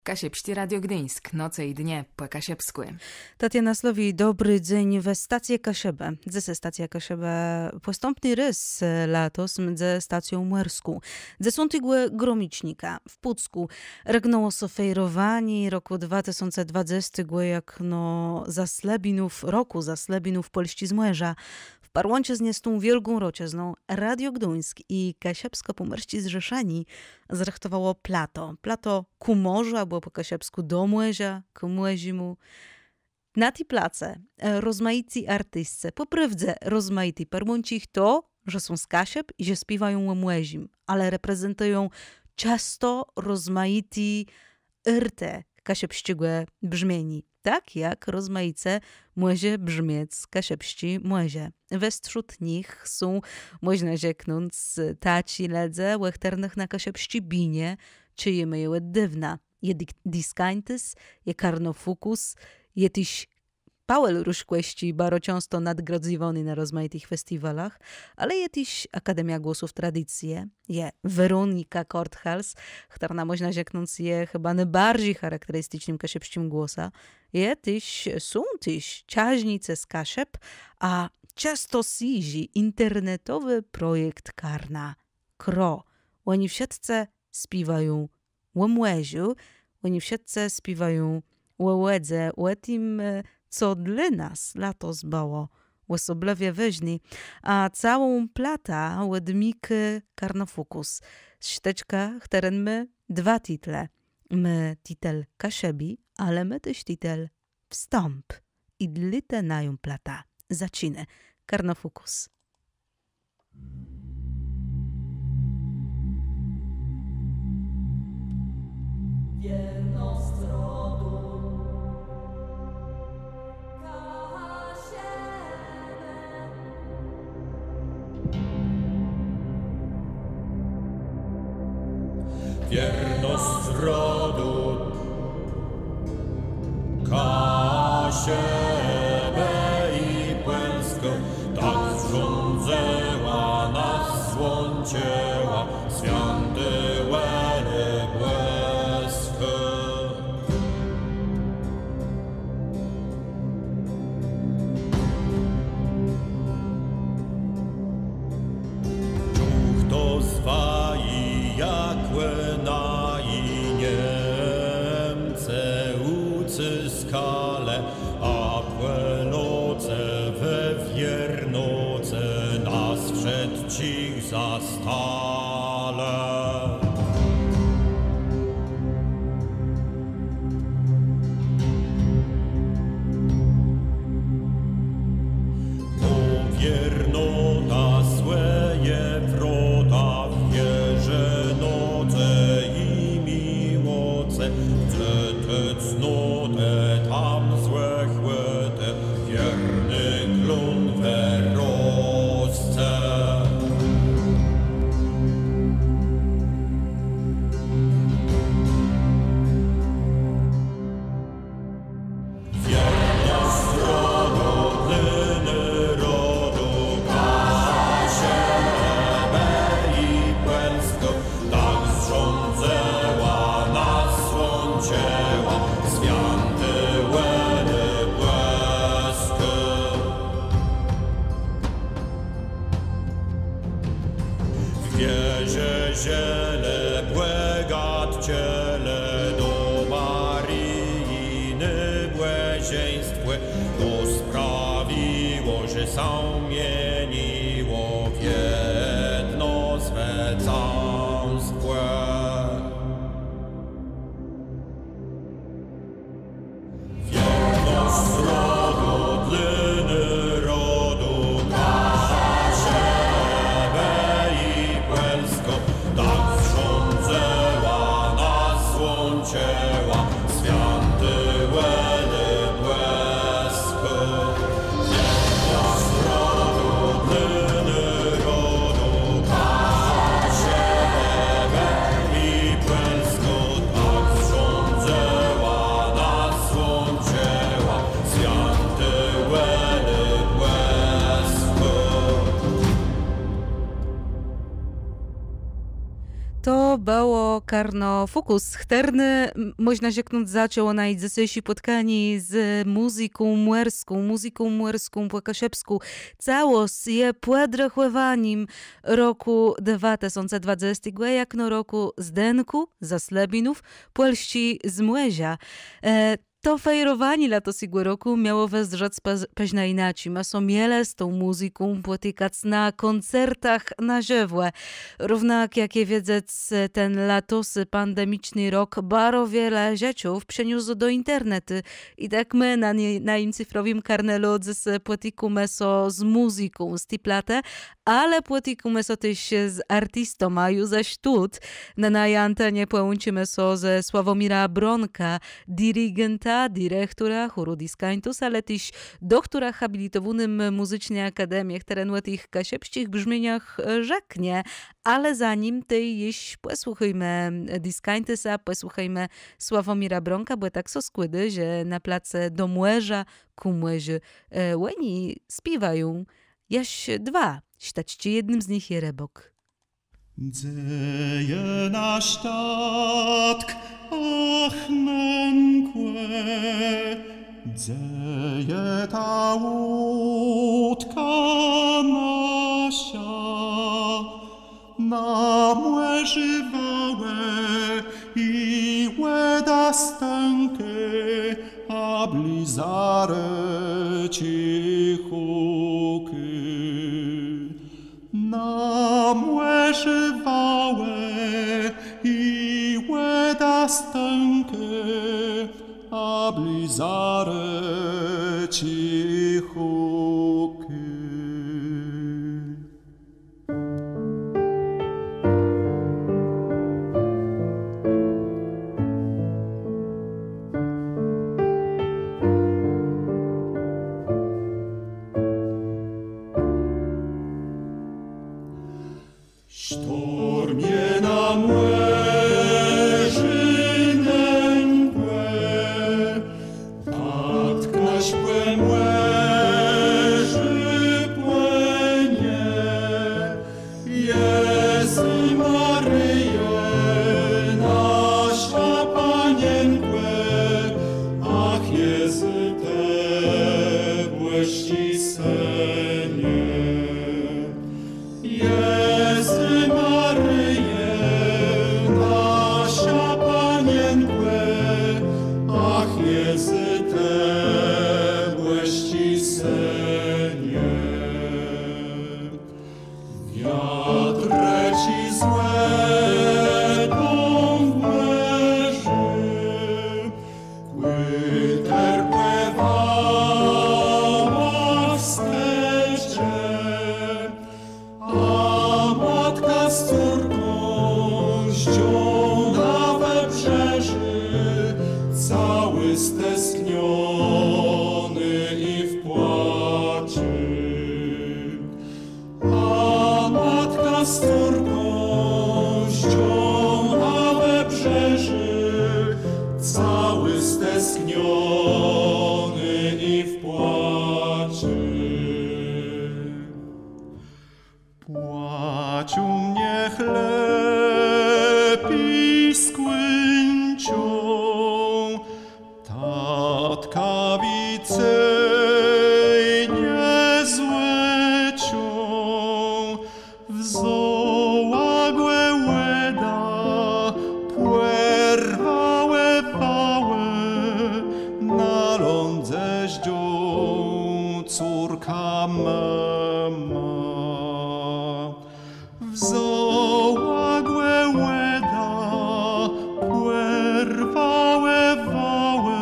Kasiepści Radio Gdyńsk, noce i dnie po kasiepsku. Tatiana Slowi, dobry dzień we stację Kasiebę. Ze stacja Kasiebę postępny rys latos ze stacją Młersku. Ze sątygłe gromicznika w Pucku. Regnało sofejrowanie roku 2020 jak roku zaslebinów polści z Młerza. W parłącie z niestą wielką rociezną Radio Gdyńsk i Kasiepsko-Pomorści zrzeszeni zrechtowało plato. Plato ku morzu, albo po kasiepsku do Młezia, ku Młezimu. Na tej place rozmaici artystce, poprawdze rozmaiti parłącich to, że są z Kasiep i że śpiewają o Młezim, ale reprezentują często rozmaiti irte kasiepścigłe brzmieni. Tak jak rozmaice młezie brzmiec kasiepści młezie. Wśród nich są, można rzeknąc, taci ledze łechternych na kasiepści binie, czy je myjełe dywna. Je diskańtys, je karnofukus, je tyś Pawel Ruszkłeści baro często nadgrodziwony na rozmaitych festiwalach, ale je tyś Akademia Głosów Tradycje, je Weronika Korthals, która można rzeknąc je chyba najbardziej charakterystycznym kasiepściem głosa, je tyś są tyś ciaźnice z Kasiep, a często sizi internetowy projekt Karna Kro. Oni wszyscy śpiewają o Młeziu, oni wszyscy śpiewają o Łedze, o tym, co dla nas lato zbało osoblewie weźni, a całą plata łedmiki Karnofukus. Ścieczka, którym my dwa title. My titel Kasiebi, ale my też titel Wstąp. I dlite nają plata. Zaciny. Karnofukus. Wierność rodu Wierność rodu Kasiebę i Płęskę, tak zrządzała nas złącieła, święty łeny błęskę. Czuch to zwai jak łena i Niemce ucyskale, a płeloce we wiernoce nas wszystkich zastale. Wiernota słeje wrota, wierze noce i miłoce, te cnotę tam złe chłete, wierny klon we rozce. Wierność rodu, lyny rodu, Kasiebę i Płęskę, tak zrządzała nas złącieła, święty łeny błęskę. W wiezie ziele błegat ciele do Maryjny błezieństwie, to sprawiło, że sam mieniło w jedno swe całstwo. Wierność rodu, dlyny rodu, Kasiebę i Płęskę, tak zrządzała nas złącieła, święty łeny błęskę. Wierność rodu, dlyny rodu, Kasiebę i Płęskę, tak zrządzała nas złącieła, święty łeny błęskę. To było karno fokus chterny, można rzeknąć zaczął na dzisiejsi spotkani z muzyką muerską po kaszepsku. Całość je podrechływaniem roku 2020, jak no roku Zdenku, Zaslebinów, Polści z Młezia. To fejrowanie latosiego roku miało wezrzeć peźna inaczej. Ma so miele z tą muzyką potykać na koncertach na żywłe. Równak jak je wiedzieć, ten latosy pandemiczny rok bardzo wiele rzeczów przeniósł do internetu. I tak my na im cyfrowym karnelu potykamy so z muzyką, z tiplatę, ale potykamy so też z artystą, a już zaś tut na antenie połączymy so ze Sławomira Bronka, dyrygenta, dyrektora chóru Diskaintus, ale też doktora habilitowanym muzycznie akademiach terenłetych kasiepścich brzmieniach rzeknie. Ale zanim tej jeś posłuchajmy Diskaintusa, posłuchajmy Sławomira Bronka, bo tak so składy, że na place do Młeża ku Młeży łeni śpiewają jaś dwa. Śtaćcie jednym z nich je Rebok. Dzeje na statk, ach nękłe, dzeje ta łódka nasia, na Młeży wałe i łeda stęky, a blizare cichuky. Na Młeży wałe i łeda stęky, a blizare cichuky. Sztormie na Młeży nękłe, tak naśpłe Młeży płynie. Jezu Maryjo, nasza Panienkę, ach Jezu te błeści senie. Jezu Maryje, nasza Panienkę, ach Jezu te błeści senie. Wiatre ci złe tą Młeży, kłyter pływała wstecz. A matka z córką ździą na wybrzeży, cały stęskniony i w płaczy. A matka z córką ździą na wybrzeży, cały stęskniony i w płaczy. Płaciu mnie chleb i skłyncią, tatka wicej niezłecią, wzołagłe łeda, płerwałe wałe, na lądze ździą córka mama. Wzołagłe łeda, płerwałe wałe,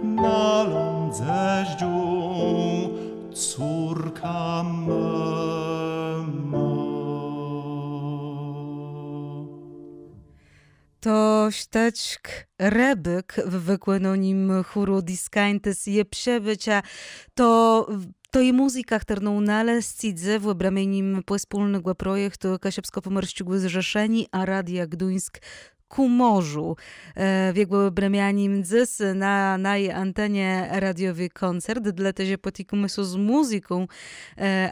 na lądze ździą córka mama. To śteczk Rebek w wykonaniu chóru Diskaintus je przebycia, to je muzyka, którą naleźć w obramieniem wspólnego projektu Kasiepsko-Pomorskiego Zrzeszeni, a Radia Gduńsk ku morzu. Biegły bremianim dzys na antenie radiowy koncert, dlatego że potikumy z muzyką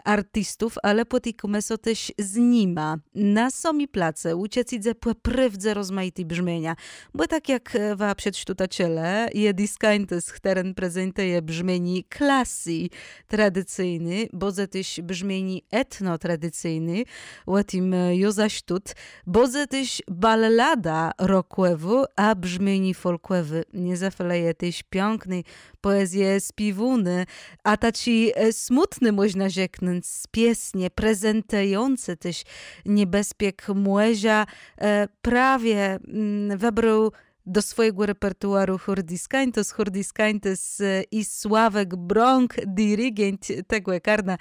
artystów, ale potikumy też z nima. Na somi place uciecidze prywdze rozmaite brzmienia. Bo tak jak wa przedsztutaciele, je diskańtys, teren prezentuje brzmieni klasy tradycyjny, bo ze też brzmieni etnotradycyjny, łatim jozaśtut, bo ze też ballada rokłewu, a brzmieni folkłewy. Nie zafaleje też pięknej poezję spiwuny, a taci smutny można rzeknąć piesnie, prezentujące też niebezpiek młezia, prawie wybrał do swojego repertuaru Hurdiskańtos i Sławek Brąk, dirigent tego karna.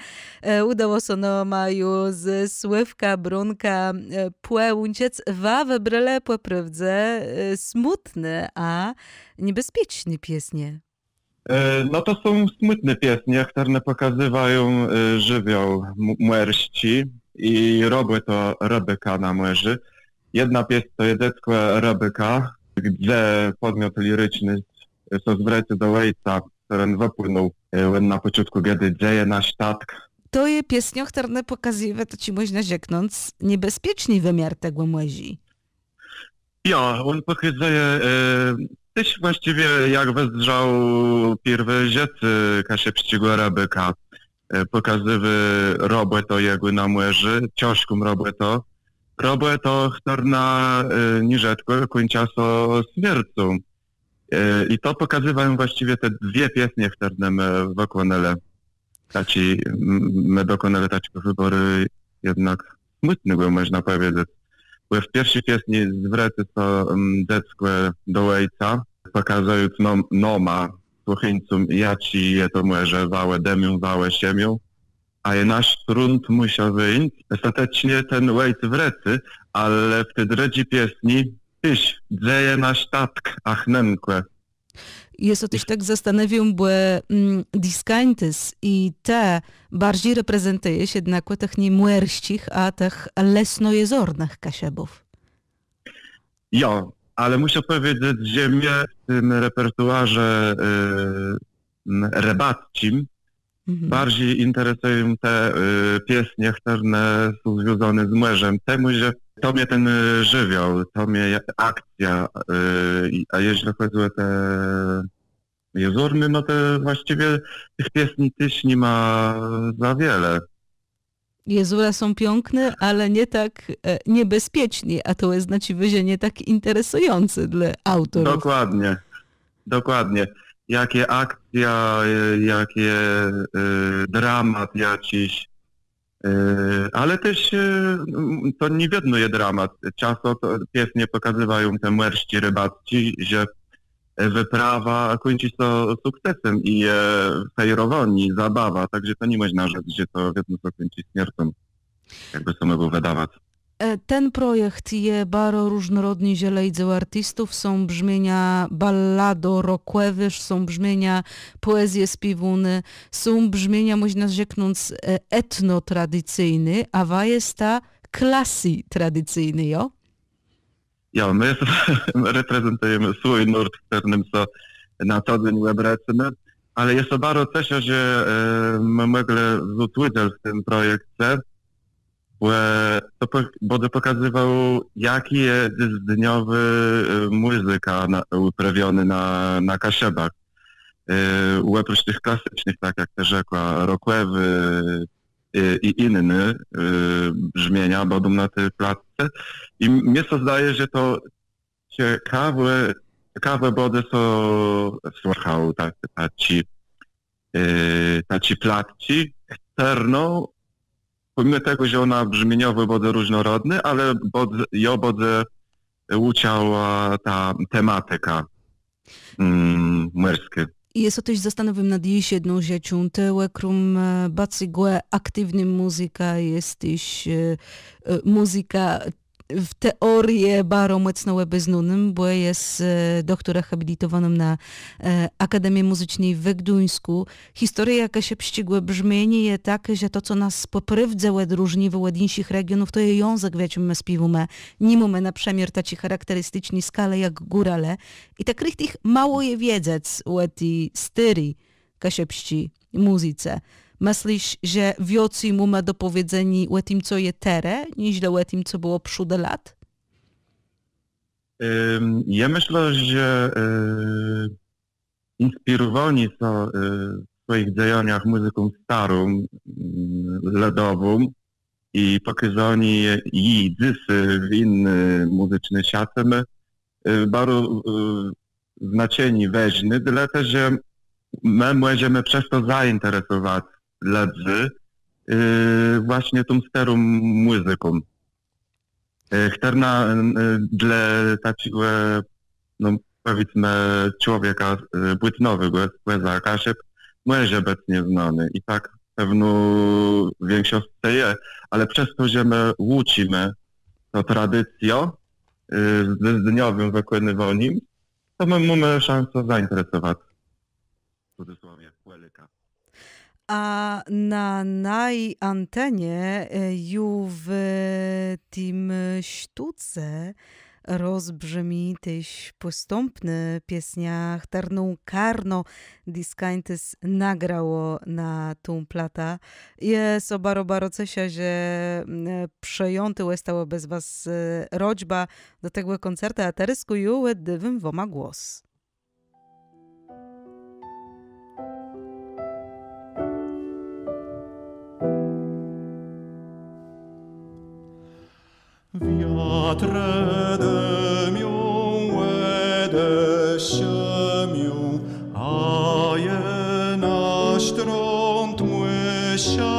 Udało się maju z Sławka Brunka płęciec, wybrale po prawdze smutne, a niebezpieczne piesnie. No to są smutne pieśni, które pokazywają żywioł młerści i robię to rybyka na młerzy. Jedna pieśń to jest dziecko rybyka, gdzie podmiot liryczny są zwrócony do ojca, który wypłynął na początku, kiedy dzieje na statk. To jest pieśń, która pokazuje, to ci można rzeknąć, niebezpieczny wymiar tego młezi. Ja, on pokazuje też właściwie jak wezrzał pierwszy rzeczy kasiepskiego rybyka. Pokazuje robię to jego na młeży, ciężką robię to. Robię to, która nierzadko kończy się śmiercią. I to pokazywają właściwie te dwie pieśni, które my wykonali. My dokonali takiego wyboru jednak smutnego, można powiedzieć. Bo w pierwszej pieśni zwraca się dziecko do ojca, pokazując noma słuchańcom, jak je to może wałe demią, wałe siemią. A nasz trunt musiał wyjść. Ostatecznie ten ojc wraca, ale w tej drugiej pieśni tyś dzieje na statk, ach nemkłe. Jest o też tak zastanawiam, bo diskańtys i te bardziej reprezentuje się jednak tych nie młerścich, a tych lesno-jezornych kasiebów. Ja, ale muszę powiedzieć, że mnie w tym repertuarze rybackim bardziej interesują te pieśni, które są związane z młerzem. Temu, że to mnie ten żywioł, to mnie akcja, a jeśli chodzi o te jezorny, no to właściwie tych pieśni też nie ma za wiele. Jezura są piękne, ale nie tak niebezpieczne, a to jest znaczy nie tak interesujące dla autorów. Dokładnie, dokładnie. Jakie akcja, jakie dramat jakiś, ale też to nie jedno jest dramat. Często pięknie pokazywają te młerści rybacki, że wyprawa kończy się sukcesem i fejrowani, zabawa, także to nie można rzec, że to jedno się kończy śmiercią, jakby to mogło wydawać. Ten projekt je bardzo różnorodny zielejdzeł artystów. Są brzmienia ballado rokłewy, są brzmienia poezje spiwuny, są brzmienia, można rzeknąć, etnotradycyjny, a jest ta klasy tradycyjny, jo? Ja, my reprezentujemy swój nurt, w którym są na co dzień obecni, ale jest to bardzo cieszę, że my mogli wziąć udział w tym projekcie, bo to pokazywał, jaki jest dniowy muzyka uprawiony na Kasiebach. Oprócz tych klasycznych, tak jak te rzekła, rokłewy i inne brzmienia będą na tej placce. I mnie się zdaje, że to ciekawe body są słuchał taci platci, terną, pomimo tego, że ona brzmieniowo będzie różnorodny, ale będzie uciała ta tematyka męska. I jest o też zastanawiam nad jeszcze jedną rzeczą. Te krum bacygłe aktywnym muzyka jest też muzyka w teorię bardzo mocno beznanym, bo jest doktorem habilitowanym na Akademii Muzycznej w Gdyńsku. Historia jakaś ścigłe brzmienie jest takie, że to, co nas poprywdza różni w innych regionów, to jest język, wiecie, my śpiewamy. Nie mamy na przemiar takiej charakterystycznej skale jak górale. I tak richtig mało je wiedzieć o tej styrii kasiepści muzyce. Myślisz, że więcej mamy do powiedzenia o tym, co jest teraz, niż o tym, co było przed lat? Ja myślę, że inspirowani są w swoich działaniach muzyką starą, ledową i pokazani jej dzysy w inny muzyczny światem, bardzo znaczeni ważny, dlatego że my możemy przez to zainteresować ludzi właśnie tą starą muzyką. Chterna dla takiego, no powiedzmy, człowieka płytnowego, z Kasiep, może być nieznany. I tak pewną większość jest, ale przez to, że my uczymy to tradycją z dniowym wykonywaniem, to my mamy szansę zainteresować w cudzysłowie Łelika. A na naj antenie już w tym sztuce rozbrzmi też postępny piesniach Tarną Karno Diskaintis nagrało na tą plata. Jest baro cesia, że przejęty zostało bez was rodźba do tego koncertu, a teraz kuju dywym woma głos. Wiatre demią, łede siemią, a je na sztrąd młysia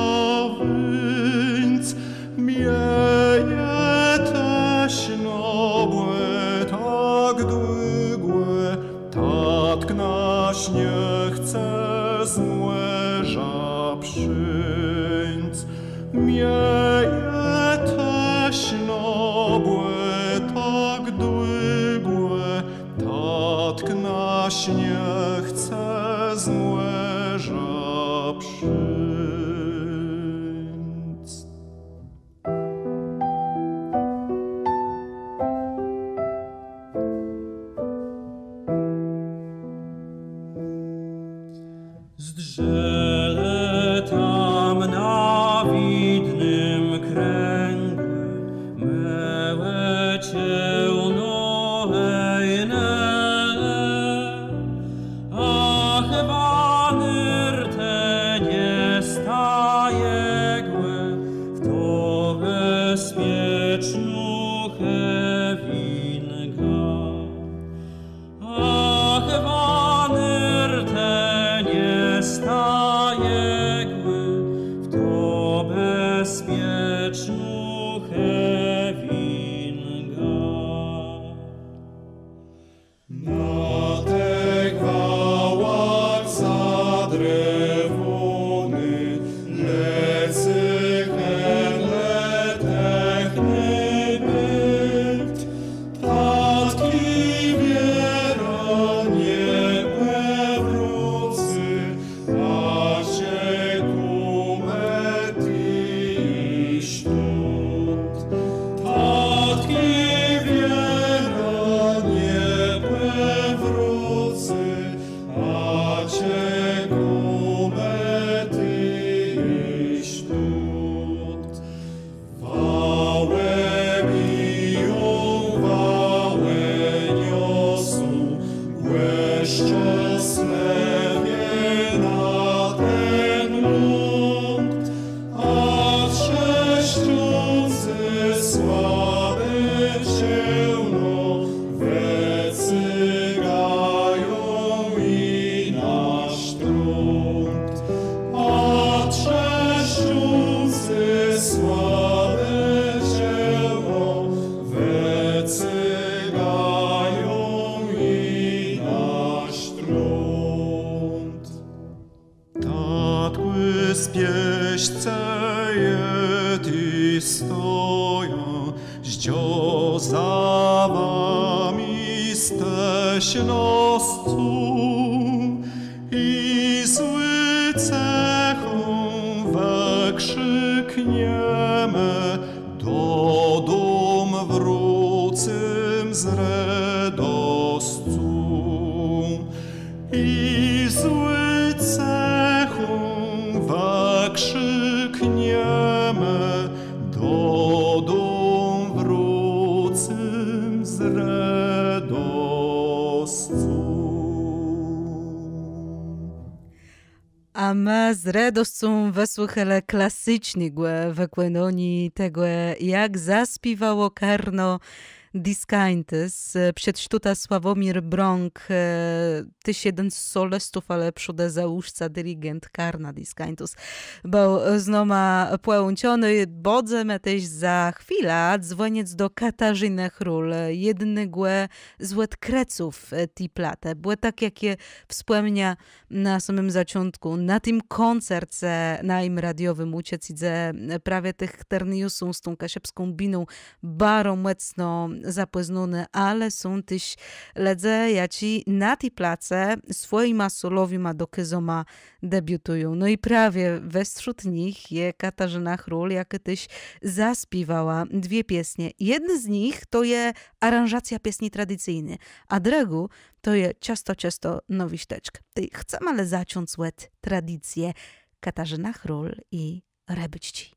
wync, mieje teś nobłe, tak długłe, tak naś nie chce z młeża przyńc. Mieje teś nobłe, tak długłe, tak naś nie chce z młeża przyńc. Zdrzele tam na widnym kręgu mełe cielno hejnele, ach wanyrte nie stajegłe w to bezpiecznu hewinga. Ach wanyrte nie stajegłe w to bezpiecznu hewinga. Na tych wałach zadrewony, lecy chętle techny byt, tatki wiera nie pewrucy, a się kumeti sztut. Tatki wiera nie pewrucy, a cię kumeti sztut. Wałe biją, wałe niosą, szczęśliwie na ten ląd, a trzeszczący słaby ciemno wycygają i na sztrąd. A trzeszczący słaby ciemno wycygają i na sztrąd. Tatły spieśćce je ty stoją, zdzio radoscu i zły cechą wykrzykniemy, do dom wrócym z radoscu. I zły cechą wykrzykniemy, do dom wrócym z radoscu. A my z radoscą wysłuchali klasyczny wykłononi tego, jak zaśpiewało Karno Diskaintys. Przedsztuta Sławomir Brąk, tyś jeden z solistów, ale przede załóżca dyrigent Karna Diskaintys. Był znoma połączony, bodzemy też za chwilę dzwoniec do Katarzyny Król, jednego z kreców tej platy. Było tak, jakie wspomnia na samym zaczątku, na tym koncercie na im radiowym uciecidze prawie tych terniusów z tą kasiepską biną bardzo mocno zapoznane, ale są też ledze, jaci na tej place swoimi solowymi dokyzoma debiutują. No i prawie wśród nich jest Katarzyna Król, jaka też zaśpiewała dwie pieśnie. Jedna z nich to jest aranżacja pieśni tradycyjnej, a druga to jest ciasto nowiśteczka. Chcemy ale zacząć łet tradycję. Katarzyna Król i Rebyćci.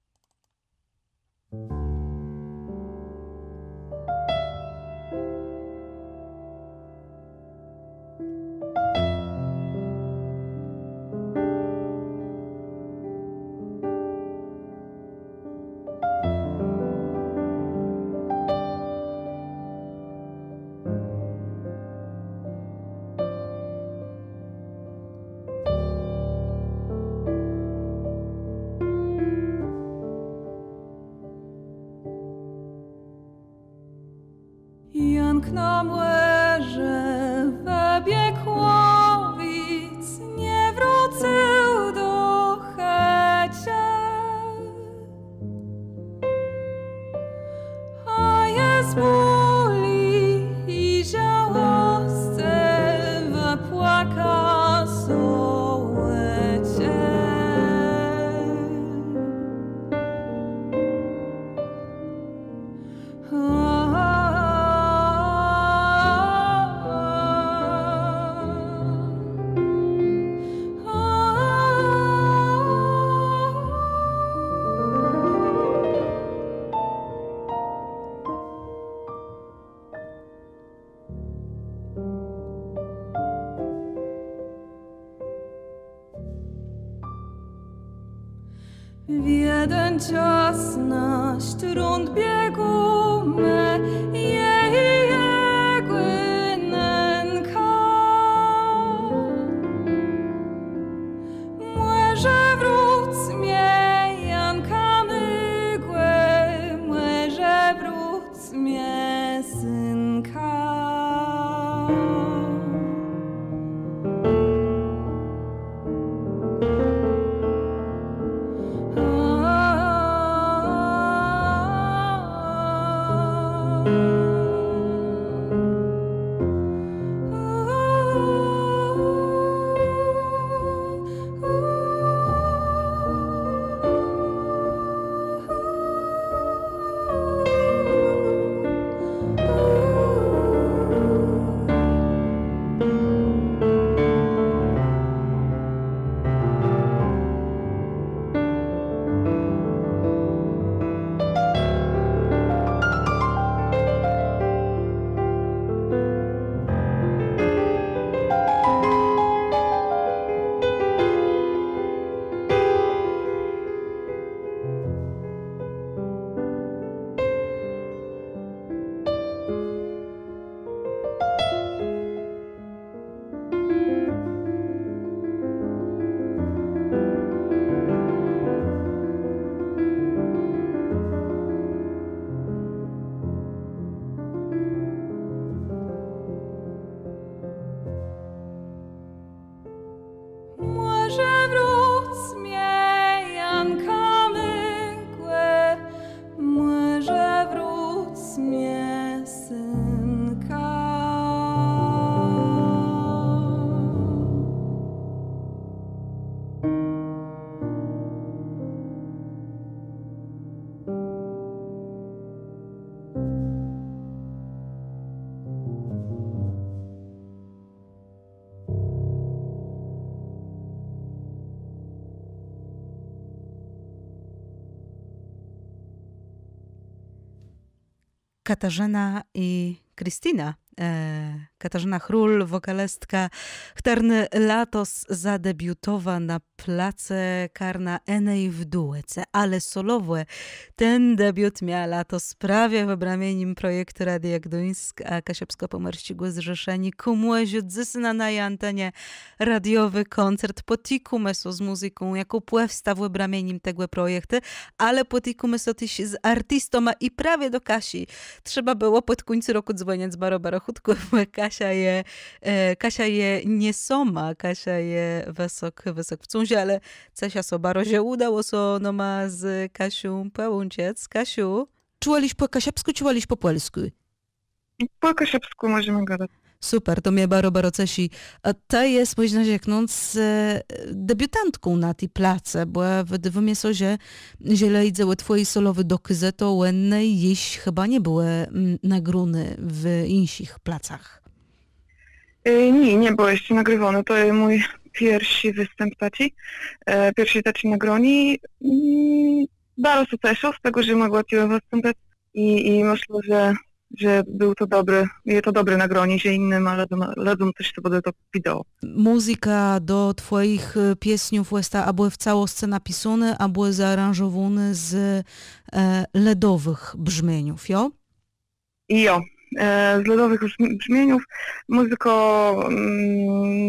Jank na młeże wybiegłowic nie wrócił do checie, a jest bóli i żałosce wypłaka sołecie. W jeden czas na sztrund biegu me jej głynenka. Młeże wróć mnie, Janka mygłe, młeże wróć mnie, synka. Katarzyna i Krystyna. Katarzyna Chról, wokalestka, którny latos zadebiutowa na place karna Enej w duece, ale solowe. Ten debiut miała latos prawie w ramieniem projektu Radia Gdańsk, a Kasiepsko-Pomorskie Zrzeszenie kumłeziu dzysyna na antenie radiowy koncert potikume so z muzyką, jako płewsta w ramieniem tego projektu, ale potikume so też z artystoma i prawie do Kasi. Trzeba było pod końcu roku dzwonić z Baro chutko, Kasia je nie soma, Kasia je wysok w cunzie, ale Cesia so barozie udało so no ma z Kasią połączyć. Kasiu, czułaliś po kasiepsku, czułaliś po polsku? Po kasiepsku możemy gadać. Super, to mnie baro Cesi. A ta jest, można rzeknąć, debiutantką na tej place, bo wydaje mi się, że jeżeli idzie twoi solowy dokyzy, to łenne jeś chyba nie były nagrune w innych placach. Nie było jeszcze nagrywane. To jest mój pierwszy występ taci. Pierwszy taci nagroni. Bardzo się cieszę z tego, że mogła ci wystąpić i myślę, że był to dobry, jest to dobre nagranie, że innym, ale ledzą też to będzie to wideo. Muzyka do twoich piesniów jest albo w całości napisane, albo zaaranżowane z ledowych brzmieniów, jo? Jo, z ledowych brzmieniów muzykę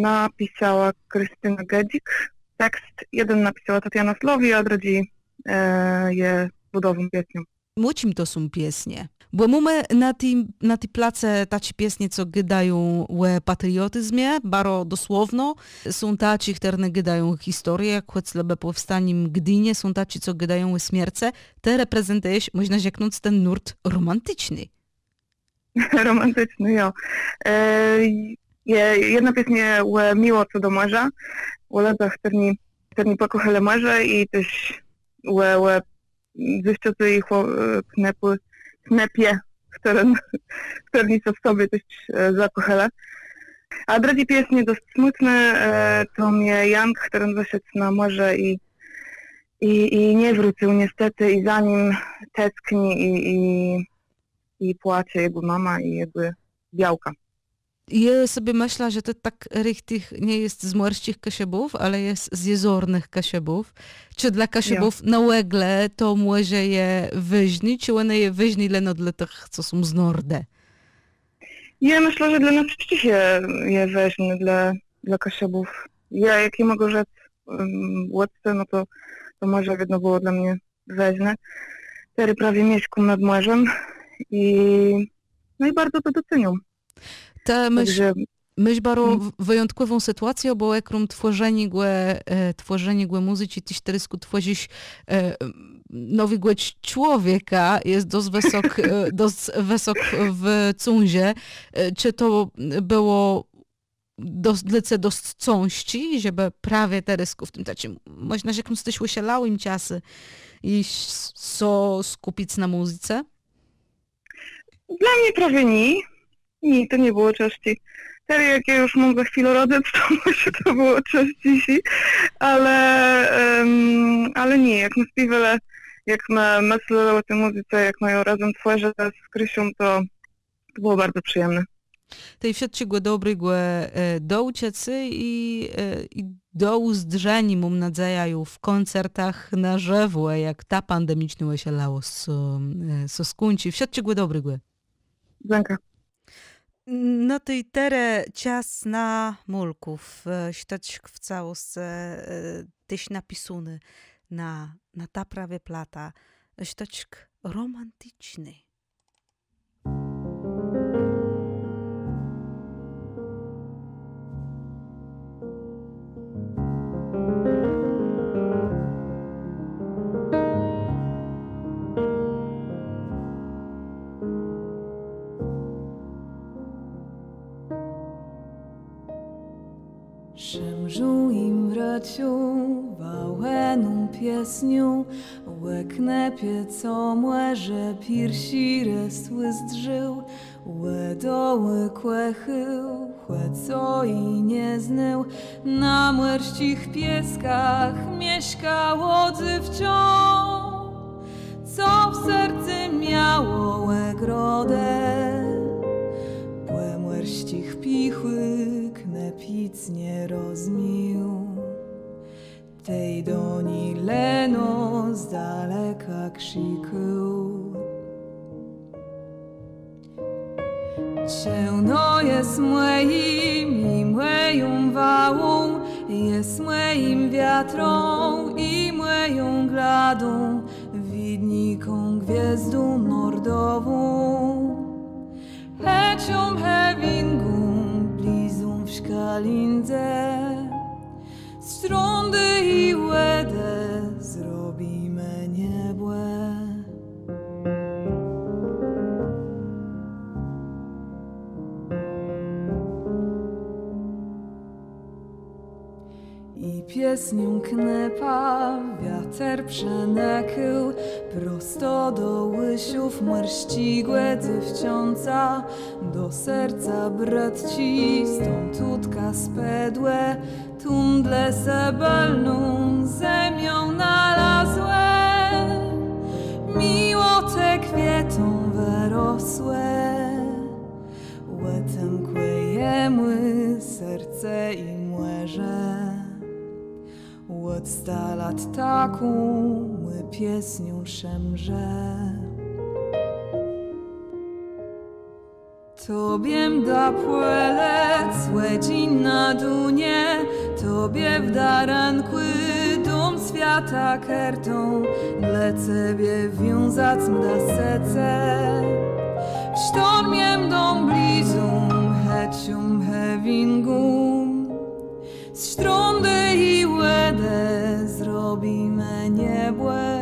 napisała Krystyna Gedzik, tekst jeden napisała Tatiana Slowi, a drugi je budową piesnią. Mucim to są pieśnie. Bo mamy na tej place taci pieśnie, co gydają o patriotyzmie, baro dosłowno. Są taci, które gydają historię, jak choćby powstaniem Gdynie, są taci, co gydają o śmierce. Te reprezentujesz, można rzeknąć, ten nurt romantyczny. Romantyczny, jo. Jedna pieśnia o miłości do morza, o latach, które pokochali morze i też o zeszczocy ich knepie, które w sobie też zakochali. A drugie pieśni dość smutne, to mnie Jank, który wyszedł na morze i nie wrócił niestety i za nim tęskni i płacze jego mama i jego białka. Ja sobie myślę, że to tak richtig nie jest z morskich kasiebów, ale jest z jezornych kasiebów. Czy dla kasiebów na łegle to może je wyżni, czy one je wyżni leno dla tych, co są z nordę? Ja myślę, że dla nas wszystkich je wyżni dla kasiebów. Ja, jak nie mogę rzec łódce, no to może jedno było dla mnie wyżne. Teraz prawie mieszkam nad morzem i bardzo to doceniam. Ta myśl baro wyjątkową sytuację, bo ekrum tworzenie głe muzyki, tyś teraz tworzysz nowy głeć człowieka, jest dość wysok w cunzie. Czy to było dość cąści, żeby prawie teraz w tym tacie, można rzeknąć, jesteś usielałym czasy i skupić na muzyce? Dla mnie prawie nie. Nie, to nie było częściej. Teraz jak ja już mam za chwilę rodzic, to może to było częściej, ale nie, jak my śpiewali, jak my myśleli o tej muzyce, jak my ją razem tworzyli z Krysią, to było bardzo przyjemne. Tej wszystkie dobre do uciecy i do uzdrzeni, mam nadzieję, w koncertach na żywo, jak ta pandemiczna osielało so skończy. Wszystkie dobre. Dziękuję. No to i teraz czas na mulków. Śtać w całości tyś napisany na ta prawie plata. Śtać romantyczny. Szemżu im wraciu, wałeną piesnią, łeknepie co młeże, piersi resły zdrzył, łedoły kłechył, chłe co i nie znył, na młerścich pieskach mieszkało dzywcią. co w sercu miało łegrodę. Płemłerścich pichły, knepic nie rozmił. Tej doni leno z daleka krzykuł. Ciemno jest moim i moją wałą, jest moim wiatrą i moją gladą, widniką gwiazdą nordową. Hecią hewingą, blizą w szkalindze, strądy i łedę zrobimy niebłe. I piesnią knepa wiater przenekył prosto do łysiów mrścigłe dziewcząca, do serca brat ci stąd tutka spedłe, tundle sebelną zemią nalazłe. Miło te kwietą wyrosłe, łetem kłejemy serce i młeże. Od 100 lat taką my piesnią szemrze. Tobiem da płelec łedzin na dunie, Tobie w daranku dom świata kertą, dla Ciebie wiązać mda sece. W sztormiem dom blizum, hecium hewingum, z strądy i łedę zrobimy niebłe.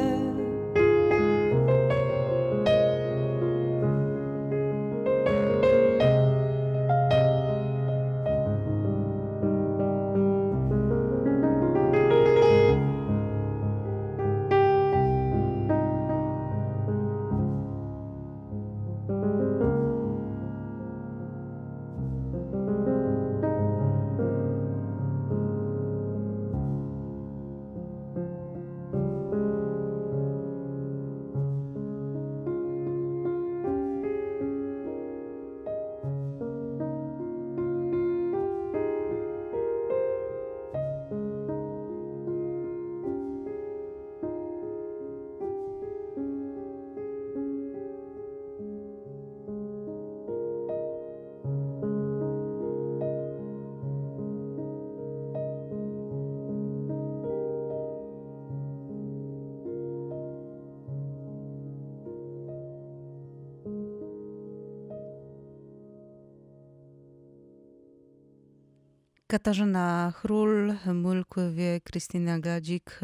Katarzyna Chrul, Mulkływie, Krystyna Gadzik.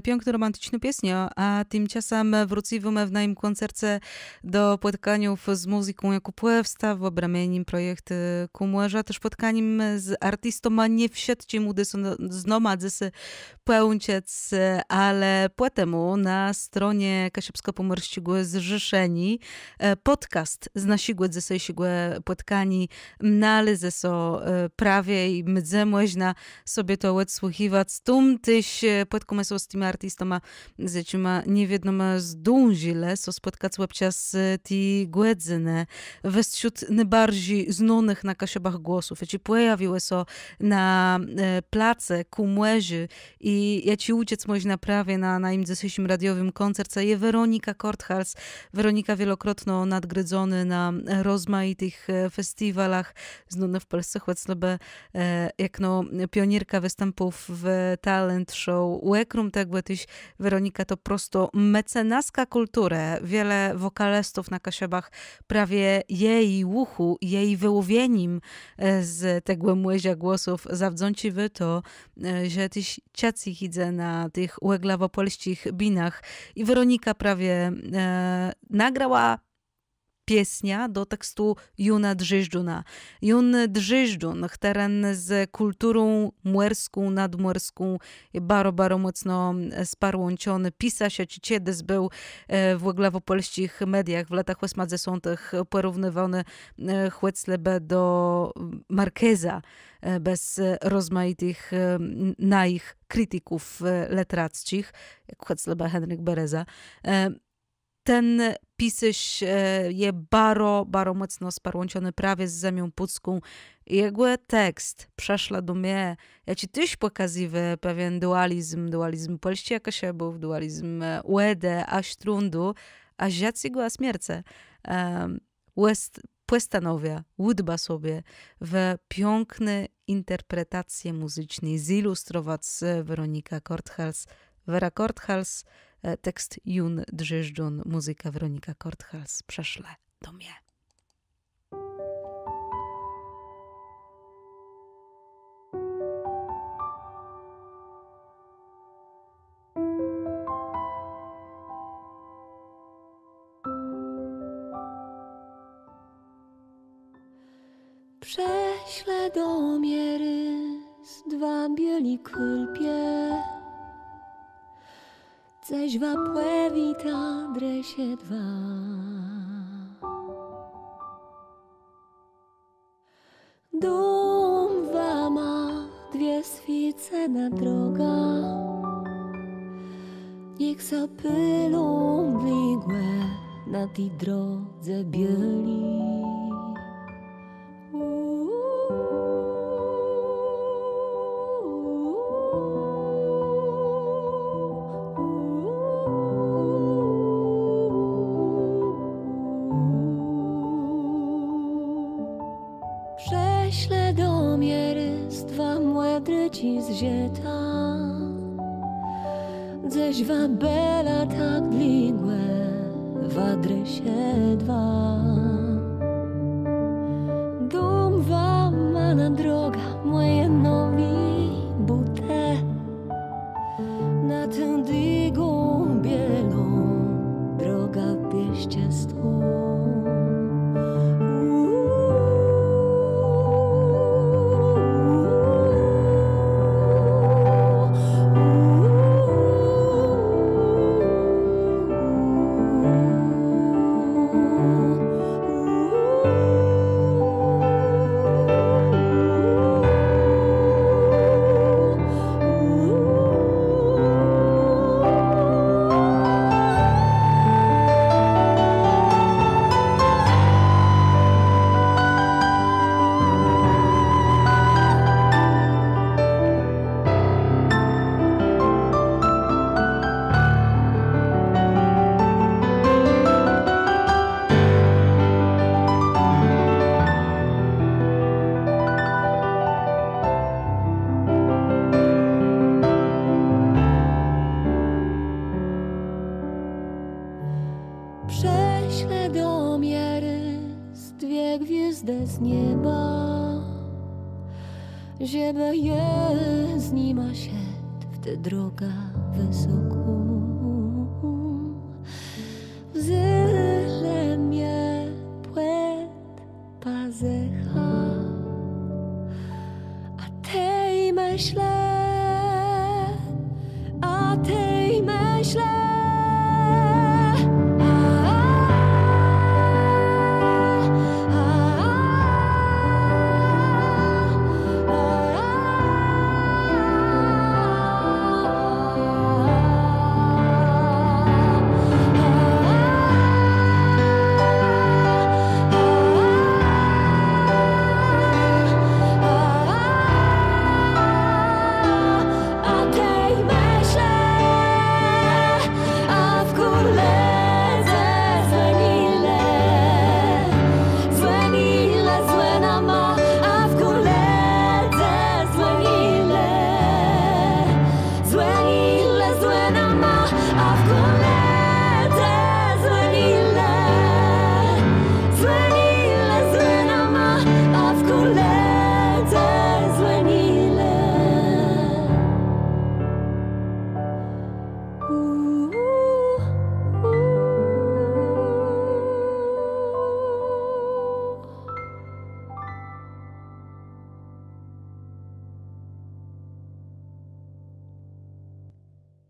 Piękny romantyczny pieśń, a tymczasem wrócimy w naszym koncercie do spotkaniów z muzyką jako płewsta w obramieniem projektu Kumłeża, też spotkaniem z artystą nie wszedł mudy znoma dzysy pełniec, ale płetemu na stronie Kasiepsko-Pomorskiego Zrzeszeni podcast z naszego dzisiejszego spotkani należy so prawie i mydze można sobie to odsłuchiwać. Tum tyś płetku są z tymi artystami zecima niewiadoma zdążyli so spotkać łapcias ti głedzyne wśród najbardziej znanych na Kasiebach głosów. Ja ci pojawiły so na place Kumłeży i ja ci uciec można prawie na im dzisiejszym radiowym koncercie je Weronika Korthals. Weronika wielokrotnie nadgrydzony na rozmaitych festiwalach znany w Polsce, chociażby jak pionierka występów w talent show Łekrum, tak by tyś Weronika to prosto mecenaska kultura. Wiele wokalistów na Kasiebach prawie jej uchu, jej wyłowieniem z tego młezia głosów zawdzięczy wy to, że tyś ciacy idzie na tych łeglawopolskich binach i Weronika prawie nagrała pieśnia do tekstu Juna Drzyżdżuna. Jun Drzyżdżun, teren z kulturą muerską, nadmuerską, bardzo mocno sparłączony. Pisa się kiedyś był w ogóle w polskich mediach w latach 80. porównywany chłeclebe do Marqueza bez rozmaitych naich krytyków literackich, jak chłeclebe Henryk Bereza. Ten pisyś je bardzo mocno sparłączony prawie z ziemią pucką. Jego tekst przeszła do mnie, ja ci też pokazywa pewien dualizm polści jako się był, dualizm uede, a sztrundu, a ziaciego a śmierce. Postanowia, łudba sobie w piękne interpretacje muzyczne zilustrować Weronika Korthals. Vera Korthals, tekst Jun Drzyżdżun, muzyka Weronika Korthals przeszle do mnie. Prześlę do mnie rys dwa bieli kulpie, ceś wa płewita dresie dwa. Dom wa ma dwie swice na droga, niech zapylą mdligłe na tej drodze bieli. Prześlę do mnie rys dwa młodre ci z zieta, ześ wa bela tak dligłe w adresie dwa. Dom wa mana droga moje nowi bute, na tę dygą bielą droga pieściestwo. Prześlę do mnie rys dwie gwizdy z nieba, żeby je z nima się w tę droga wysoką. Wzyle mnie płet pazecha, a tej myślę, a tej myślę.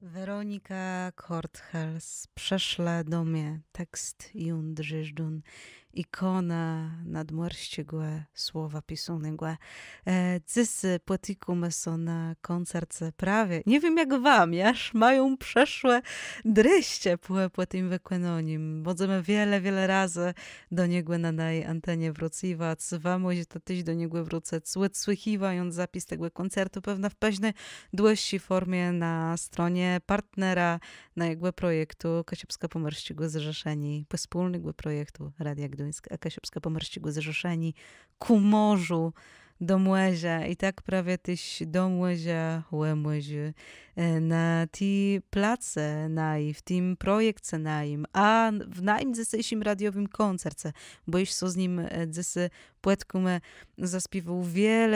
Weronika Korthals, Przeszle do mnie, tekst Jun Drzyżdun, ikona nadmorścigłe, słowa pisunego. Dzysy płatiku meso na koncerce prawie. Nie wiem jak wam, jaż mają przeszłe dryście po tym wykłanonim. Możemy wiele razy do niego na tej antenie wróciwać. Wam to tyś do niego wrócę. Słychiwając zapis tego koncertu, pewna w pewnej dłuższej formie na stronie partnera na jego projektu Kasiepska-Pomorskiego Zrzeszeni, wspólnego projektu Radia Gdańsk, a Kasiepska-Pomorskiego Zrzeszeni ku morzu, do młezia i tak prawie tyś do młezia, łemłezi na ti place w tym projekcie a w naim dzisiejszym radiowym koncercie, bo już so z nim dzysy płetkume zaśpiewał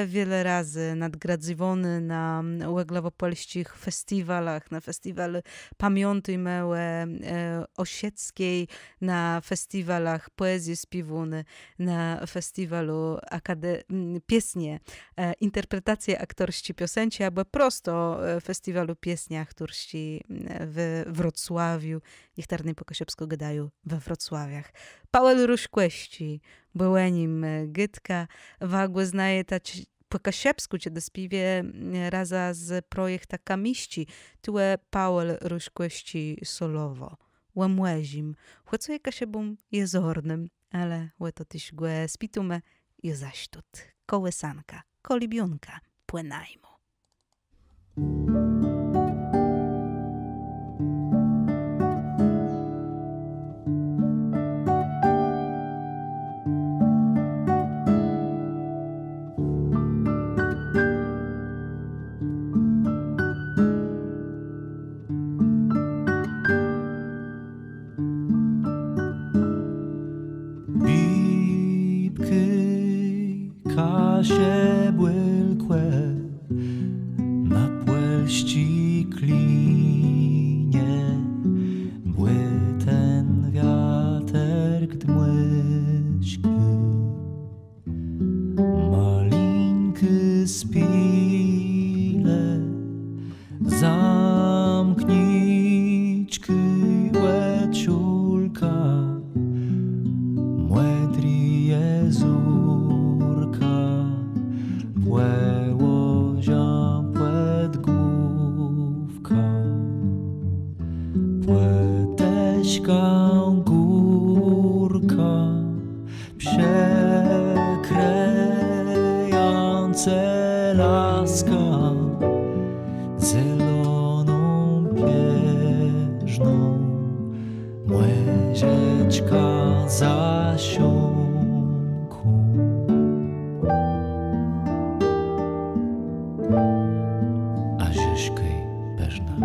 wiele razy nadgradzywony na łeglawopolskich festiwalach, na festiwalu Pamiątuj Mełe Osieckiej, na festiwalach poezji śpiewuny, na festiwalu piesnie, interpretacje aktorści piosenci, albo prosto festiwalu piesniach, którści w Wrocławiu, Lichtarnej po Kasiepsko gadają we Wrocławiach. Paweł Ruśkłeści, byłenim Gytka, wagły znaje tać po Kasiepsku, kiedy śpiewie raza z projekta Kamiści, tue Paweł Ruśkłeści solowo. Łamłezim, chłecuje Kasiebum jezornym, ale łeto tyś głę spitume i zaś tut. Kołysanka, kolibionka, płynajmo. Kasie błylkłe na płelści klinie, bły ten wiaterk dmłyśky, malinky spile, zamkniczky łeciulka, młedri Jezurka, płełozia płet główka, płeteśka górka, przekrejące laska, zieloną bieżną, młezieczka zasiąku. A Żyżkej beżna.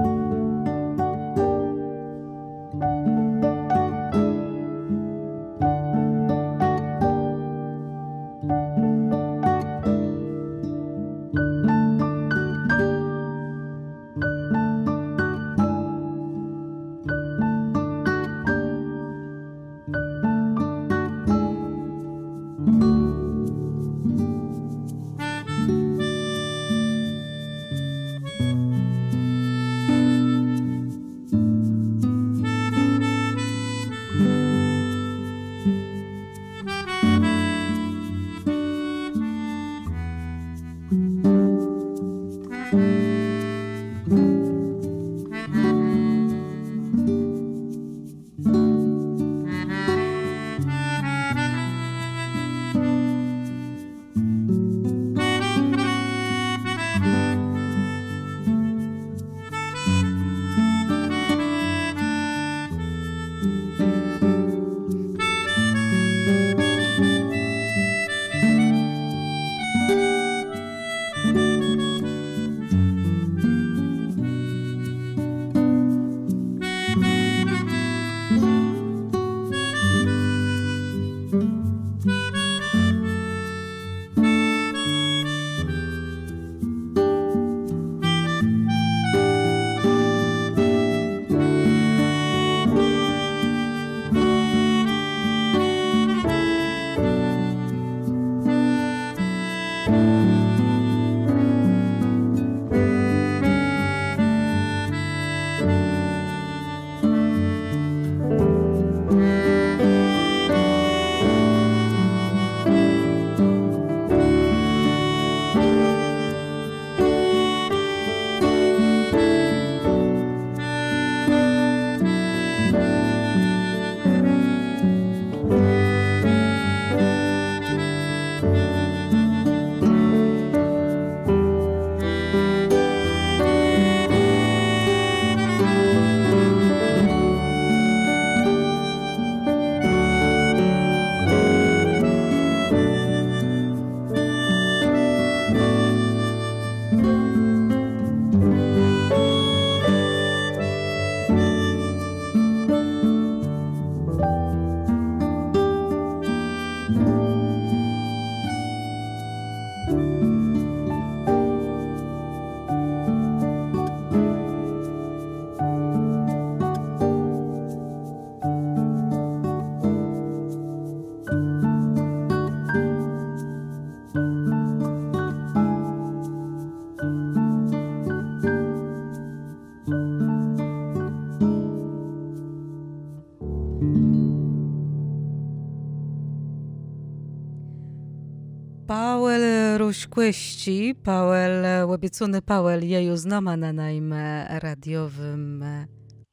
Ruś Kłeści, Pawel, łabiecony Pawel, jeju znama na najmę radiowym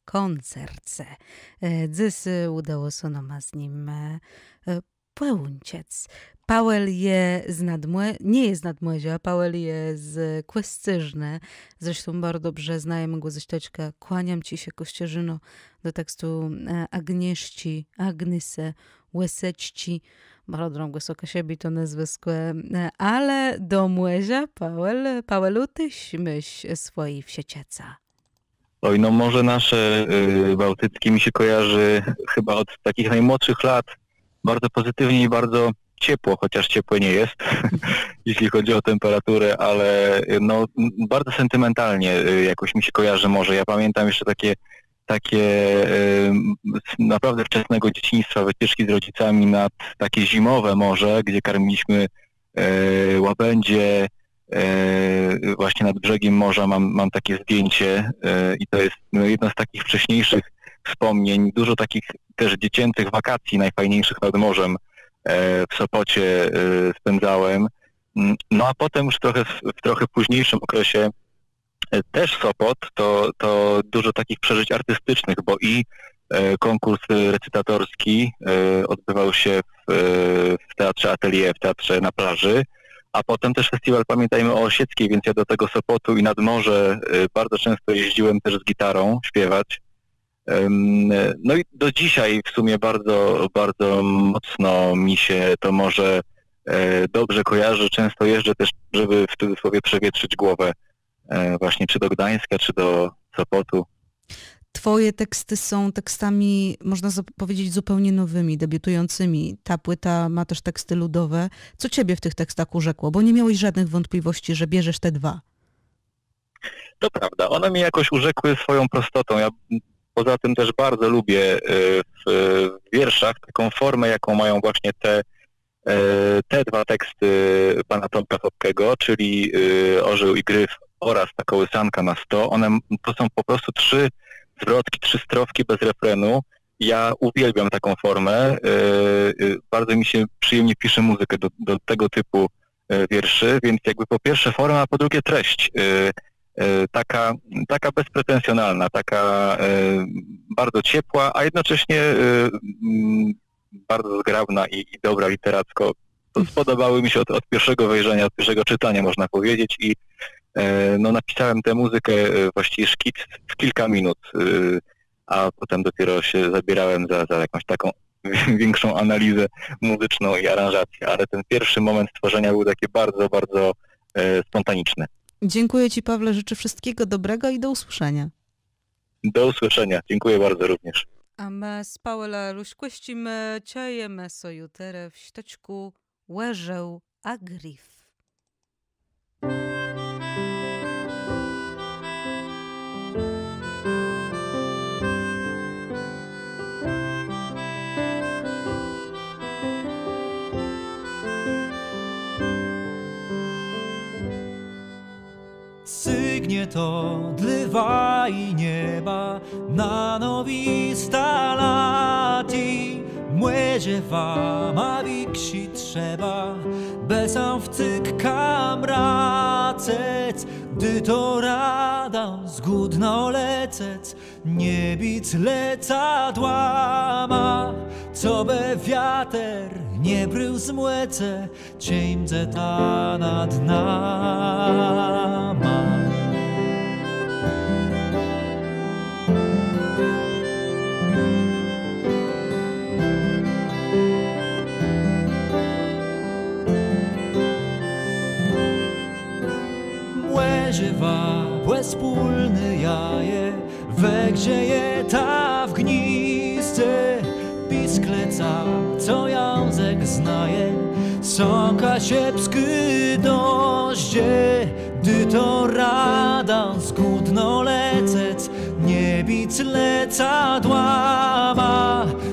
koncercie. Dziś udało się nam z nim płęciec. Pawel nie jest z Nadmłezia, Pawel jest z Kłescyżny. Zresztą bardzo dobrze znajemy go ze ścieczka. Kłaniam ci się, Kościerzyno, do tekstu Agnisy, Łesećci. Bardzo drągo soka siebie to nazwiskłe, ale do Młezia, Pawelu, tyś myśl swojej wsiecieca. Oj, no może nasze bałtyckie mi się kojarzy chyba od takich najmłodszych lat bardzo pozytywnie i bardzo ciepło, chociaż ciepłe nie jest, jeśli chodzi o temperaturę, ale no bardzo sentymentalnie jakoś mi się kojarzy może. Ja pamiętam jeszcze takie naprawdę wczesnego dzieciństwa, wycieczki z rodzicami nad takie zimowe morze, gdzie karmiliśmy łabędzie właśnie nad brzegiem morza. Mam takie zdjęcie i to jest jedno z takich wcześniejszych wspomnień. Dużo takich też dziecięcych wakacji, najfajniejszych nad morzem w Sopocie spędzałem. No a potem już w trochę późniejszym okresie też Sopot, to dużo takich przeżyć artystycznych, bo i konkurs recytatorski odbywał się w Teatrze Atelier, w Teatrze na Plaży, a potem też festiwal Pamiętajmy o Osieckiej, więc ja do tego Sopotu i nad morze bardzo często jeździłem też z gitarą śpiewać. No i do dzisiaj w sumie bardzo, bardzo mocno mi się to morze dobrze kojarzy. Często jeżdżę też, żeby w cudzysłowie przewietrzyć głowę właśnie czy do Gdańska, czy do Sopotu. Twoje teksty są tekstami, można powiedzieć, zupełnie nowymi, debiutującymi. Ta płyta ma też teksty ludowe. Co ciebie w tych tekstach urzekło? Bo nie miałeś żadnych wątpliwości, że bierzesz te dwa. To prawda. One mnie jakoś urzekły swoją prostotą. Ja poza tym też bardzo lubię w wierszach taką formę, jaką mają właśnie te dwa teksty pana Tomka Fopkego, czyli Orzeł i Gryf oraz ta kołysanka na 100. One to są po prostu 3 zwrotki, 3 strofki bez refrenu. Ja uwielbiam taką formę. Bardzo mi się przyjemnie pisze muzykę do tego typu wierszy, więc jakby po pierwsze forma, a po drugie treść. Taka bezpretensjonalna, taka bardzo ciepła, a jednocześnie bardzo zgrabna i dobra literacko. To spodobały mi się od pierwszego wejrzenia, od pierwszego czytania, można powiedzieć, i no napisałem tę muzykę, właściwie szkic w kilka minut, a potem dopiero się zabierałem za jakąś taką większą analizę muzyczną i aranżację, ale ten pierwszy moment stworzenia był taki bardzo, bardzo spontaniczny. Dziękuję ci, Pawle, życzę wszystkiego dobrego i do usłyszenia. Do usłyszenia, dziękuję bardzo również. A my z Pawela Ruśkłeścimy ciejemy sojutere w ścieczku Łeżeł a Gryf. Sygnie to dlywa i nieba na nowi stalati. Młedzie wam, a wiksi trzeba, besam w cyk kamracec, gdy to rada zgódno lecec, nie bic lecadłama, co be wiater nie brył z młece, ciemce ta nad nama. Młeziewa, wspólny jaje, we gdzie je ta w gnizdze, piskleca, co język znaje, soka siepsky doździe, gdy to rada zgódno lecec, nie bic lecadłama,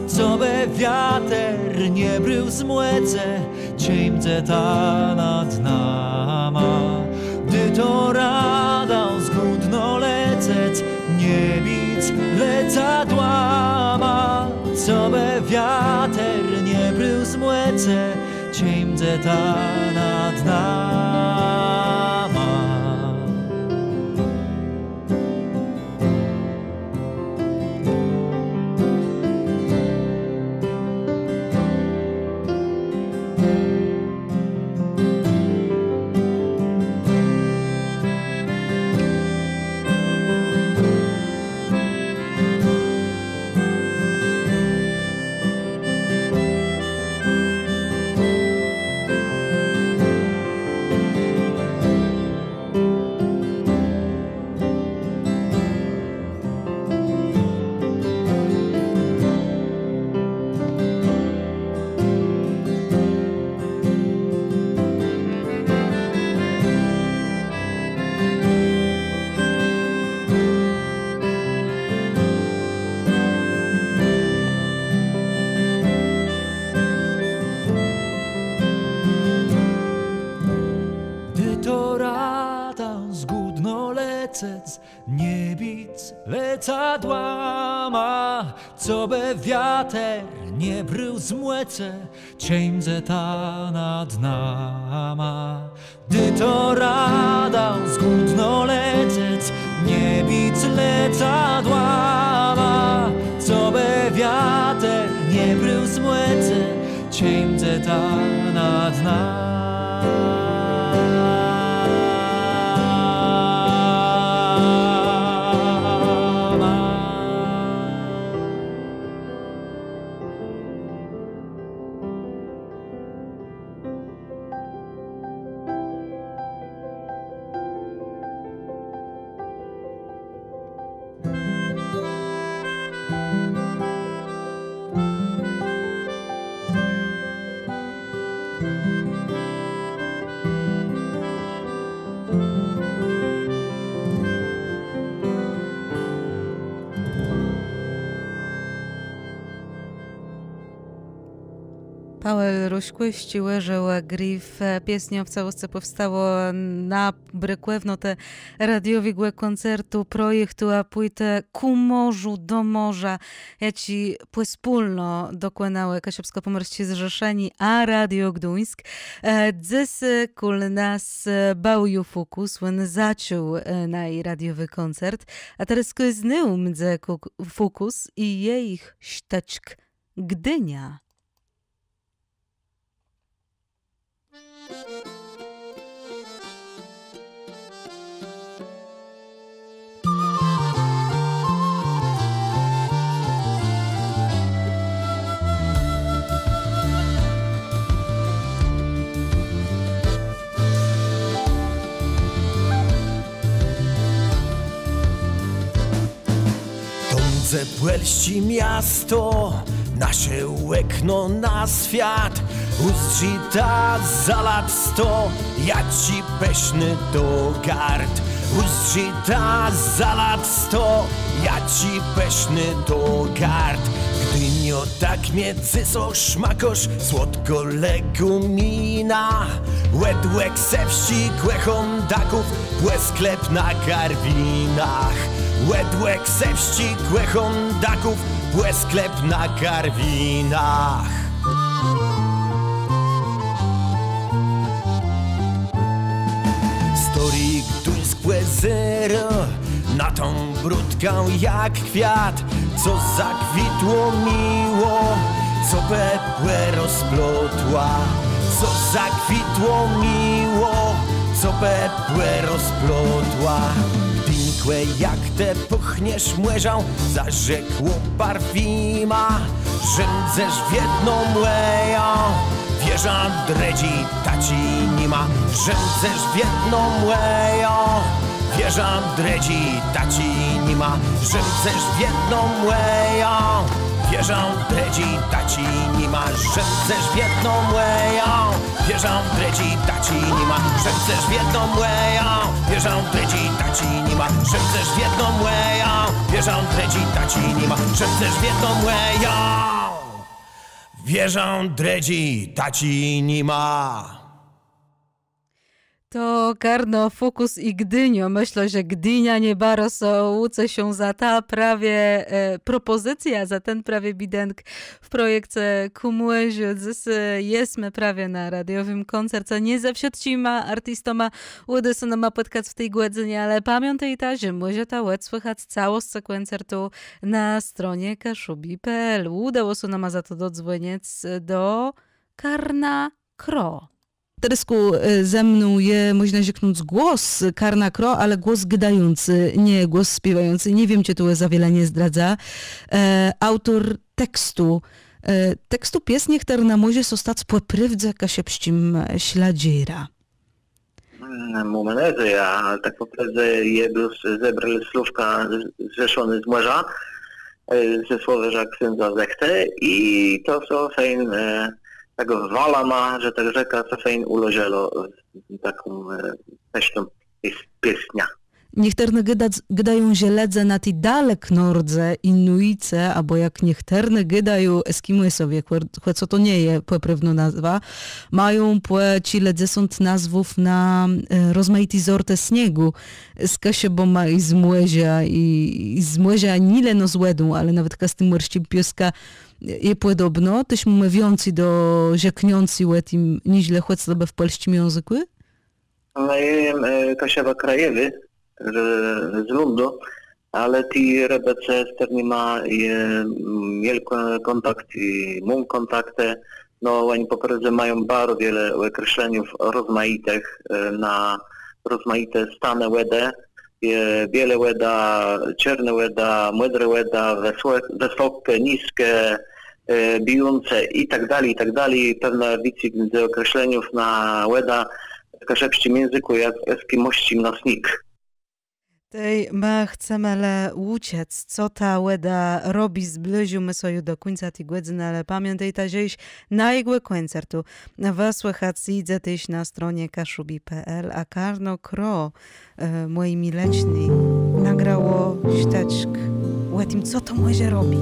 co be wiater nie brył z młece, ciemce ta nad nama. Gdy to rada zgódno lecec, nie bic lecadłama, co be wiater nie brył z młece, ciemce ta nad nama. lecec, nie bic lecadłama, co by wiater nie brył z młece, ciemdze ta nad nama. Gdy to radał zgódno lecec, nie bic lecadłama, co by wiater nie brył z młece, ciemdze ta nad nama. Paweł Ruśkłyści łyżył grif pieśnią w całości powstało na brykłewno te radiowigłe koncertu projektu a płytę Ku morzu do morza. Ja ci wspólno dokłanały Kasiewsko-Pomorscy Zrzeszeni a Radio Gdańsk. Dziś kul nas bałju fokus, when zaczął na radiowy koncert, a teraz znył mdze fokus i jej szteczk Gdynia. Płelści miasto, nasze łekno na świat, uzdrzita za lat 100, ja ci peszny do gard. Uzdrzita za lat 100, ja ci peszny do gard. Gdynio tak mnie cyso szmakosz, słodko legumina, łedłek se wścigłe hondaków, błesklep na garwinach. Łedłek se wścigłe hondaków, błesklep na garwinach. Storik duńsk zero, na tą brudkę jak kwiat, co zakwitło miło, co pepłę rozplotła. Co zakwitło miło, co pepłę rozplotła. Gdyńkłe jak te puchniesz młeżał, zarzekło parfima, rzędzesz w jedną mleją, wieża dredzi taci nie ma. Rzędzesz w jedną mleją, wieża dredzi taci nie ma. Rzędzesz w jedną mleją, wieżą dredzi taci nie ma. Rzędzesz w jedną mleją, wieżą dredzi taci nie ma. Rzędzesz w jedną mleją, wieżą dredzi taci nie ma. Rzędzesz w jedną mleją, wieżą dredzi taci nie ma. Rzędzesz w jedną mleją, wieżą dredzi taci nie ma. To Karno, Fokus i Gdynio. Myślę, że Gdynia nie bardzo łuce się za ta prawie propozycja, za ten prawie bidenk w projekcie Kumłeziu. Dziś jesteśmy prawie na radiowym koncercie. Nie zawsze ma artystoma uda się nam spotkać w tej godzinie, ale pamiętaj ta, że może ta łed słychać całość koncertu na stronie kaszubi.pl. Udało się nam za to dodzwonić do Karna Kro. Teresku, ze mną je, można rzeknąć, głos Karna Kro, ale głos gdający, nie głos śpiewający. Nie wiem, czy tu za wiele nie zdradza. Autor tekstu piesni, który na może zostać po prywdze kasiepścim śladziera. Momenezy, ja tak naprawdę jedus zebrali słówka zrzeszony z morza, ze słowa, że księdza zechce i to są fejn tego wala ma, że ta rzeka co fejn ulożelo taką teścią jest piesnia. Niechterne gydają zieledze na tej dalek nordze Inuice, albo jak niechterne gydają Eskimosowie, co to nie je pewno nazwa, mają ci ledzesąd nazwów na rozmaity zorte śniegu. Z Kasieboma i z Młezia nile no złedą, ale nawet kastym mrści pioska je podobno. Tyś mówiący do rzekniący łetim nieźle chłec w polskim języku? No jem Kasieba krajewy z Lundu, ale ti rebece z którymi ma wielki kontakt i mam kontakty. No oni po prostu mają bardzo wiele określeniów rozmaitych na rozmaite stany łede. Biele łeda, czarne łeda, młodre łeda, wysokie, niskie, bijące i tak dalej. Pewne wicy określeniów na łeda w kaszepskim języku jak eskimości nosnik. Tej my chcemy uciec, co ta łeda robi zbliżył my sobie do końca tej godziny, ale pamiętajcie, że iść na jego koncertu wysłuchać idzie też na stronie kaszubi.pl, a Karno Kro, mój mileczny, nagrało ścieżk o tym, co to może robi.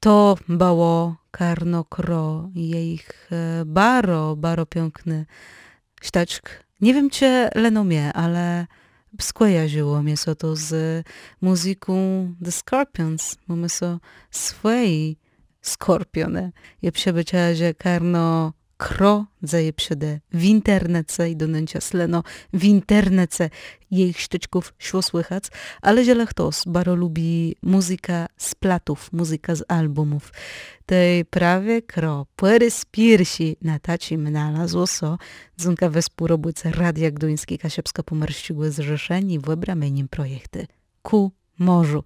To było Karno Kro i ich baro piękny sztaczk. Nie wiem, czy lenomie, ale skojarzyło mnie to z muzyką The Scorpions. Mamy so swojej Skorpiony. Ja przebycia, że Karno kro dzeje przede w internecie i do nęcia sleno w internecie jej sztyczków szło słychać, ale ziele ktos bardzo lubi muzyka z platów, muzyka z albumów. Tej prawie kro płery z piersi na tacim nalazło so dzunka wespół robice Radia Gdyński Kasiepska pomarścigły zrzeszeni w obramenim projekty ku morzu.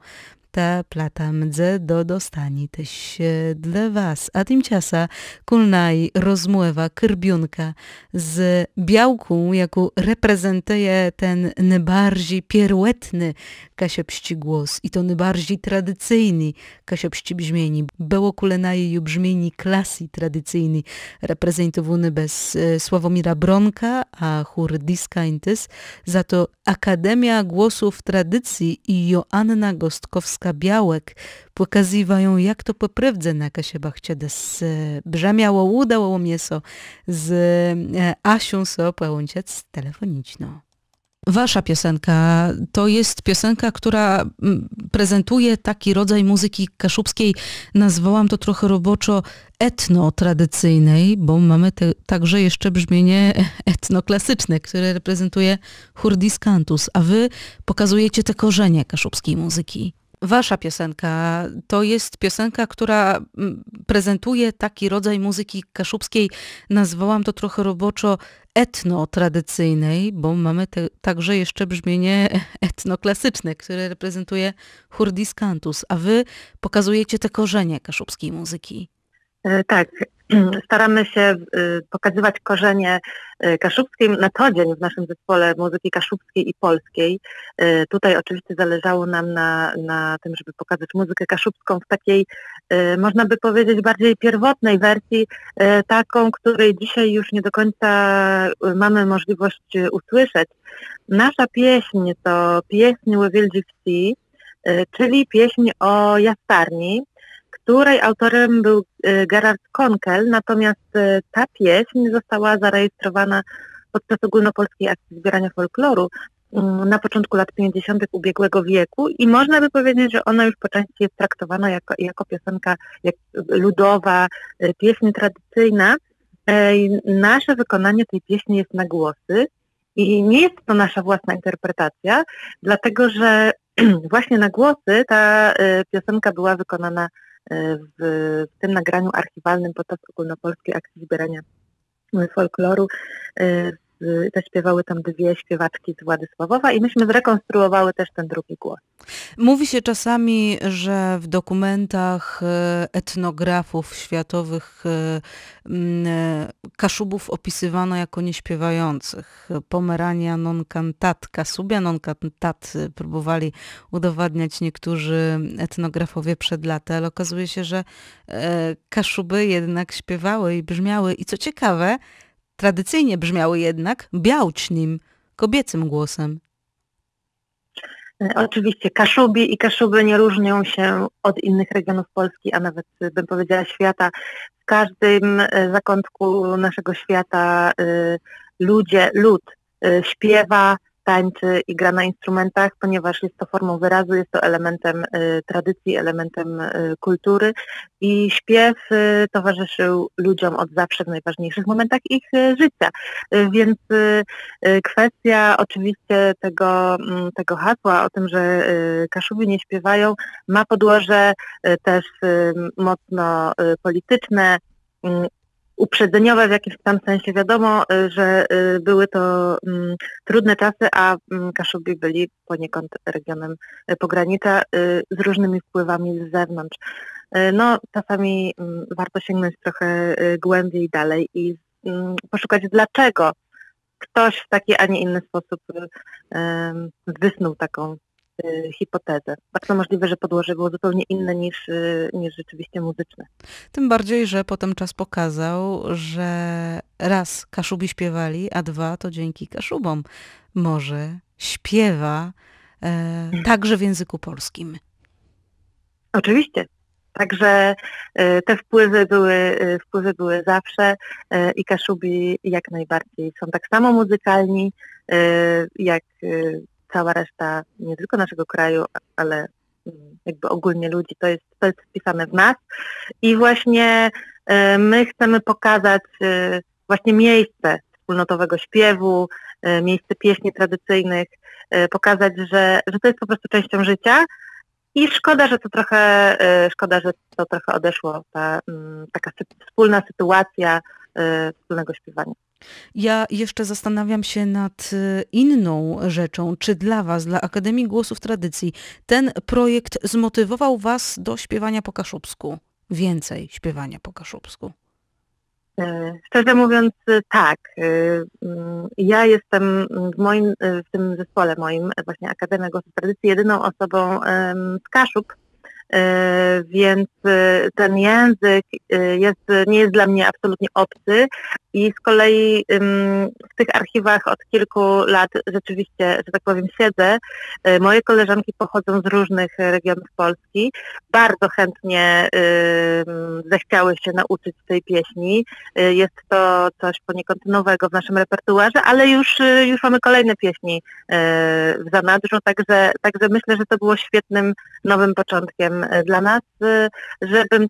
Ta plata mdze do dostani też dla was. A tymczasem kulnaj rozmowa krbiunka z białką, jaką reprezentuje ten najbardziej pieruetny kasiepści głos i to najbardziej tradycyjny kasiepści brzmieni. Było kulenaje brzmieni klasy tradycyjny, reprezentowany bez Sławomira Bronka, a chór Diskaintys, za to Akademia Głosów Tradycji i Joanna Gostkowska-Białek pokazywają, jak to poprawdze na Kasiebach ciedes brzmiało, udało mnie so z Asią so połączyć telefoniczno. Wasza piosenka to jest piosenka, która prezentuje taki rodzaj muzyki kaszubskiej, nazwałam to trochę roboczo etno-tradycyjnej, bo mamy także jeszcze brzmienie etnoklasyczne, które reprezentuje chór Discantus, a wy pokazujecie te korzenie kaszubskiej muzyki. Wasza piosenka to jest piosenka, która prezentuje taki rodzaj muzyki kaszubskiej, nazwałam to trochę roboczo etno-tradycyjnej, bo mamy także jeszcze brzmienie etnoklasyczne, które reprezentuje chór Discantus, a wy pokazujecie te korzenie kaszubskiej muzyki. Tak, staramy się pokazywać korzenie kaszubskiej na co dzień w naszym zespole muzyki kaszubskiej i polskiej. Tutaj oczywiście zależało nam na tym, żeby pokazać muzykę kaszubską w takiej, można by powiedzieć, bardziej pierwotnej wersji, taką, której dzisiaj już nie do końca mamy możliwość usłyszeć. Nasza pieśń to pieśń Łewieldzi Wsi, czyli pieśń o jastarni, której autorem był Gerard Konkel, natomiast ta pieśń została zarejestrowana podczas ogólnopolskiej akcji zbierania folkloru na początku lat 50. ubiegłego wieku i można by powiedzieć, że ona już po części jest traktowana jako piosenka ludowa, pieśń tradycyjna. Nasze wykonanie tej pieśni jest na głosy i nie jest to nasza własna interpretacja, dlatego że właśnie na głosy ta piosenka była wykonana w tym nagraniu archiwalnym podczas ogólnopolskiej akcji zbierania folkloru. Zaśpiewały tam dwie śpiewaczki z Władysławowa i myśmy zrekonstruowały też ten drugi głos. Mówi się czasami, że w dokumentach etnografów światowych Kaszubów opisywano jako nieśpiewających. Pomerania non cantat, Kasubia non cantat próbowali udowadniać niektórzy etnografowie przed laty, ale okazuje się, że Kaszuby jednak śpiewały i brzmiały. I co ciekawe, tradycyjnie brzmiały jednak białcznym, kobiecym głosem. Oczywiście Kaszubi i Kaszuby nie różnią się od innych regionów Polski, a nawet bym powiedziała świata. W każdym zakątku naszego świata lud śpiewa, tańczy i gra na instrumentach, ponieważ jest to formą wyrazu, jest to elementem tradycji, elementem kultury i śpiew towarzyszył ludziom od zawsze w najważniejszych momentach ich życia. Więc kwestia oczywiście tego hasła o tym, że Kaszubi nie śpiewają, ma podłoże też mocno polityczne, uprzedzeniowe w jakimś tam sensie. Wiadomo, że były to trudne czasy, a Kaszubi byli poniekąd regionem pogranicza z różnymi wpływami z zewnątrz. No, czasami warto sięgnąć trochę głębiej dalej i poszukać, dlaczego ktoś w taki, a nie inny sposób wysnuł taką hipotezę. Bardzo możliwe, że podłoże było zupełnie inne niż rzeczywiście muzyczne. Tym bardziej, że potem czas pokazał, że raz Kaszubi śpiewali, a dwa to dzięki Kaszubom może śpiewa także w języku polskim. Oczywiście. Także te wpływy były zawsze i Kaszubi jak najbardziej są tak samo muzykalni jak cała reszta nie tylko naszego kraju, ale jakby ogólnie ludzi. To jest wpisane w nas i właśnie My chcemy pokazać właśnie miejsce wspólnotowego śpiewu, miejsce pieśni tradycyjnych, pokazać, że to jest po prostu częścią życia i szkoda, że to trochę odeszło, taka wspólna sytuacja wspólnego śpiewania. Ja jeszcze zastanawiam się nad inną rzeczą. Czy dla was, dla Akademii Głosów Tradycji, ten projekt zmotywował was do śpiewania po kaszubsku? Więcej śpiewania po kaszubsku? Szczerze mówiąc, tak. Ja jestem w tym zespole moim, właśnie Akademia Głosów Tradycji, jedyną osobą z Kaszub, więc ten język nie jest dla mnie absolutnie obcy i z kolei w tych archiwach od kilku lat rzeczywiście, że tak powiem, siedzę. Moje koleżanki pochodzą z różnych regionów Polski, bardzo chętnie zechciały się nauczyć tej pieśni. Jest to coś poniekąd nowego w naszym repertuarze, ale już mamy kolejne pieśni w zanadrzu, także myślę, że to było świetnym nowym początkiem dla nas, żebym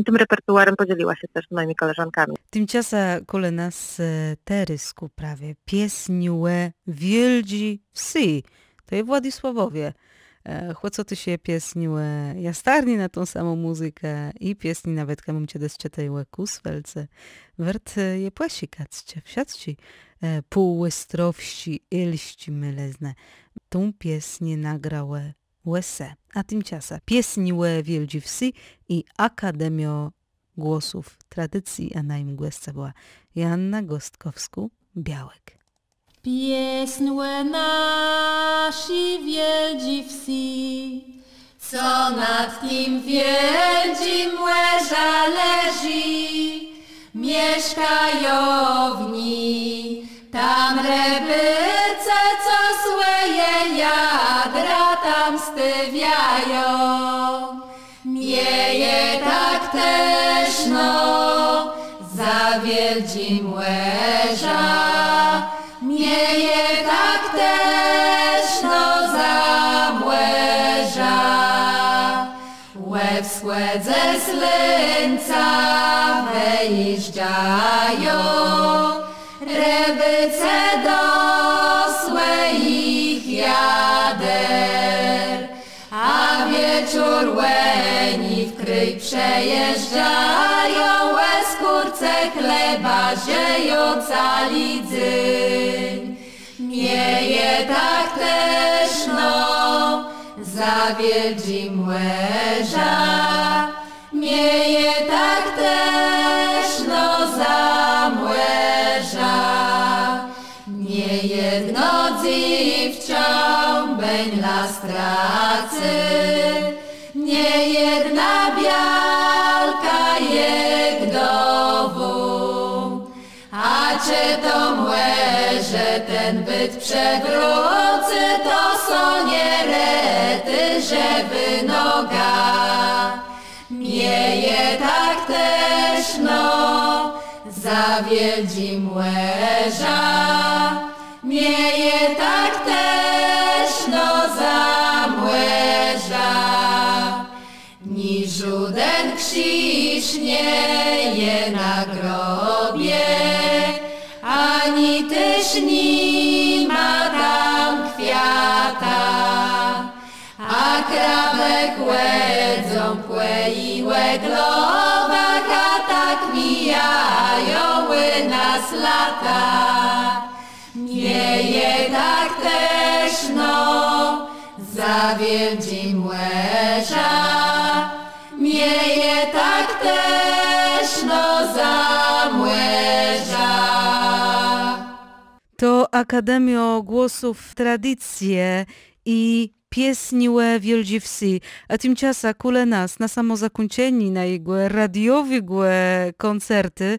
tym repertuarem podzieliła się też z moimi koleżankami. Tymczasem kole nas terysku prawie pieśniłe Wielzi Wsi. To jest Władysławowie. Chłoco ty się pieśniłe jastarni na tą samą muzykę i pieśni nawet kamum cię desczytajłe kuswelce. Wert je płasikaccie, wsiadci półłystrowści, ilści mylezne. Tą pieśnię nagrałe łese. A tymczasem pieśniłe Wielzi Wsi i Akademio Głosów Tradycji, a na im głosce była Joanna Gostkowsku-Białek. Pieśniłe nasi Wielzi Wsi, co nad tym wieldzim łeża leży, mieszkają w niej tam rebyce, co swoje jadra tam stywiają. Mieje tak też za wieldzim łeża, mieje tak też za młeża. Łeb skłedze slęca wyjeżdżają, rebyce do swoich jader, a wieczór łeni w kryj przejeżdżają, łe skórce chleba zieją cali dzyń. Mieje tak też za wieldzim łeża, mieje tak też za młeża. Niejedno dziewczą beń las tracy, niejedna bialka jak dowu. A czy to młeże ten byt przewrócy, to są nierety, żeby noga. Mieje tak też za wieldzim łeża, mieje tak też za młeża. Ni żaden krzyż nie je na grobie, ani też nie ma tam kwiata, a krawek łedzą płeiłe glowach, a tak mijają nas lata. Mieje tak też za wieldzim łeża, mieje tak też za młeża. To Akademio Głosów Tradycje i pieśniłe Wielzi Wsi. A tymczasem kule nas na samo zakończenie na jego radiowe koncerty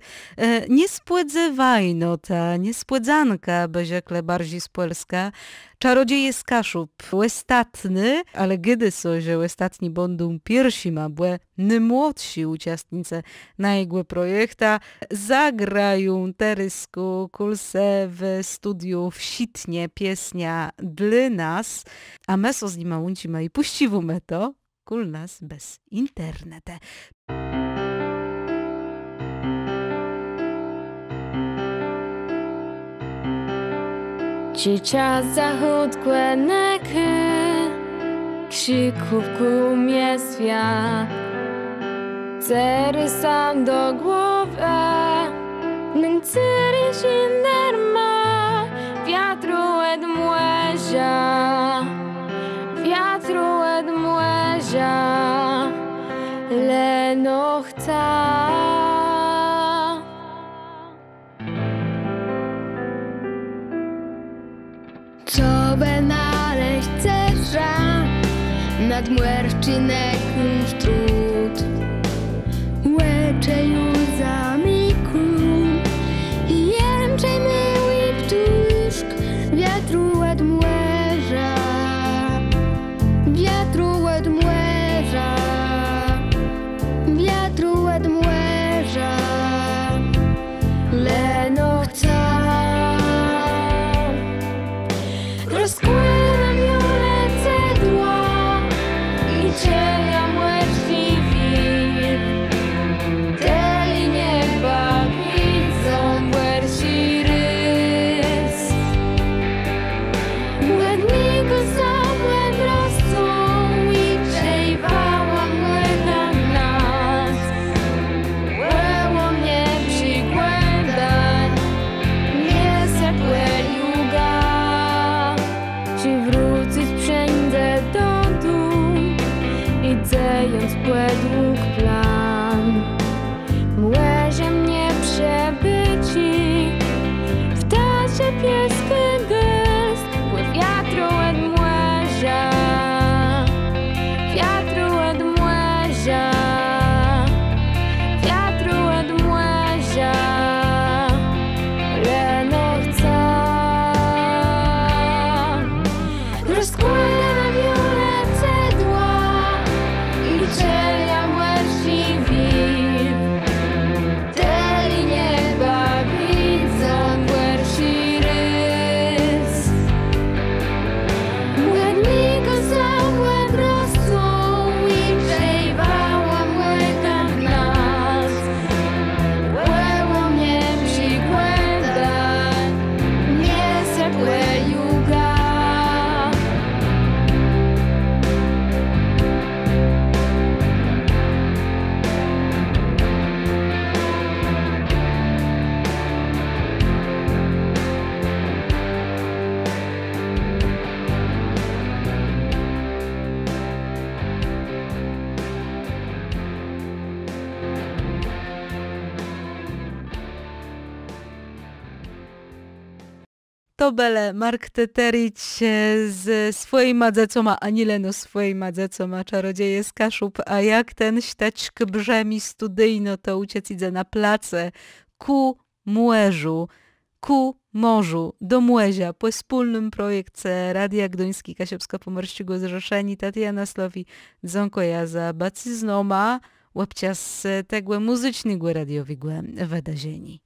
nie spłedzewajno ta niespłedzanka beziekle bardziej z Polska. Czarodzieje z Kaszub. Ostatny, ale gdy so, że ostatni będą pierwsi ma, bo najmłodsi uczestnicy na jego projekta zagrają terysku kulse w studiu w Sitnie pieśnia dla nas, a my so z nima łączymy i puściwumy to kul nas bez internetu. Cicia zachód kłeneky, krzyków kumie świat. Cery sam do głowy, męcyry ma, wiatru ed młezia, wiatru ed młezia, leno chca. Co benale chcesz, nad młerczynek trud. Łecze już zamiku i jęczej myły ptuszk, wiatru od młeża, wiatru od młeża, wiatru od młeża, leno chca. Rozkłada ramione cedła i cienia młeczki wir. Deli nieba widzą młeczki rys. Młodniku za młod rosną i przejwała młyna nas. Łeło mnie przygłędań, nie zapłę juga. Czy wrócić wszędzie do dół, idąc według plan. Młezie mnie przebyci, w tacie piesky gest, pływ wiatru od młezia, wiatru od młezia, wiatru od młezia, leno chca. Rozkłada ramione cedła i cienia młeczki wir. Deli nieba widzą młeczki rys. Młodniku za młod rosną i przejwała młyna w nas. Łeło mnie przygłęda, nie zapłę juga. To bele Mark Teterić z swojej madze, co ma Anileno swojej madze, co ma czarodzieje z Kaszub, a jak ten ścieczk brzemi studyjno, to uciec idzie na place ku młeżu, ku morzu, do Młezia, po wspólnym projekcie Radia Gdyński Kasiewsko-Pomorskiego zrzeszeni Tatiana Slowi dzonkoja za bacyznoma, łapcia z tegłe muzycznigłe radiowigłe wedazieni.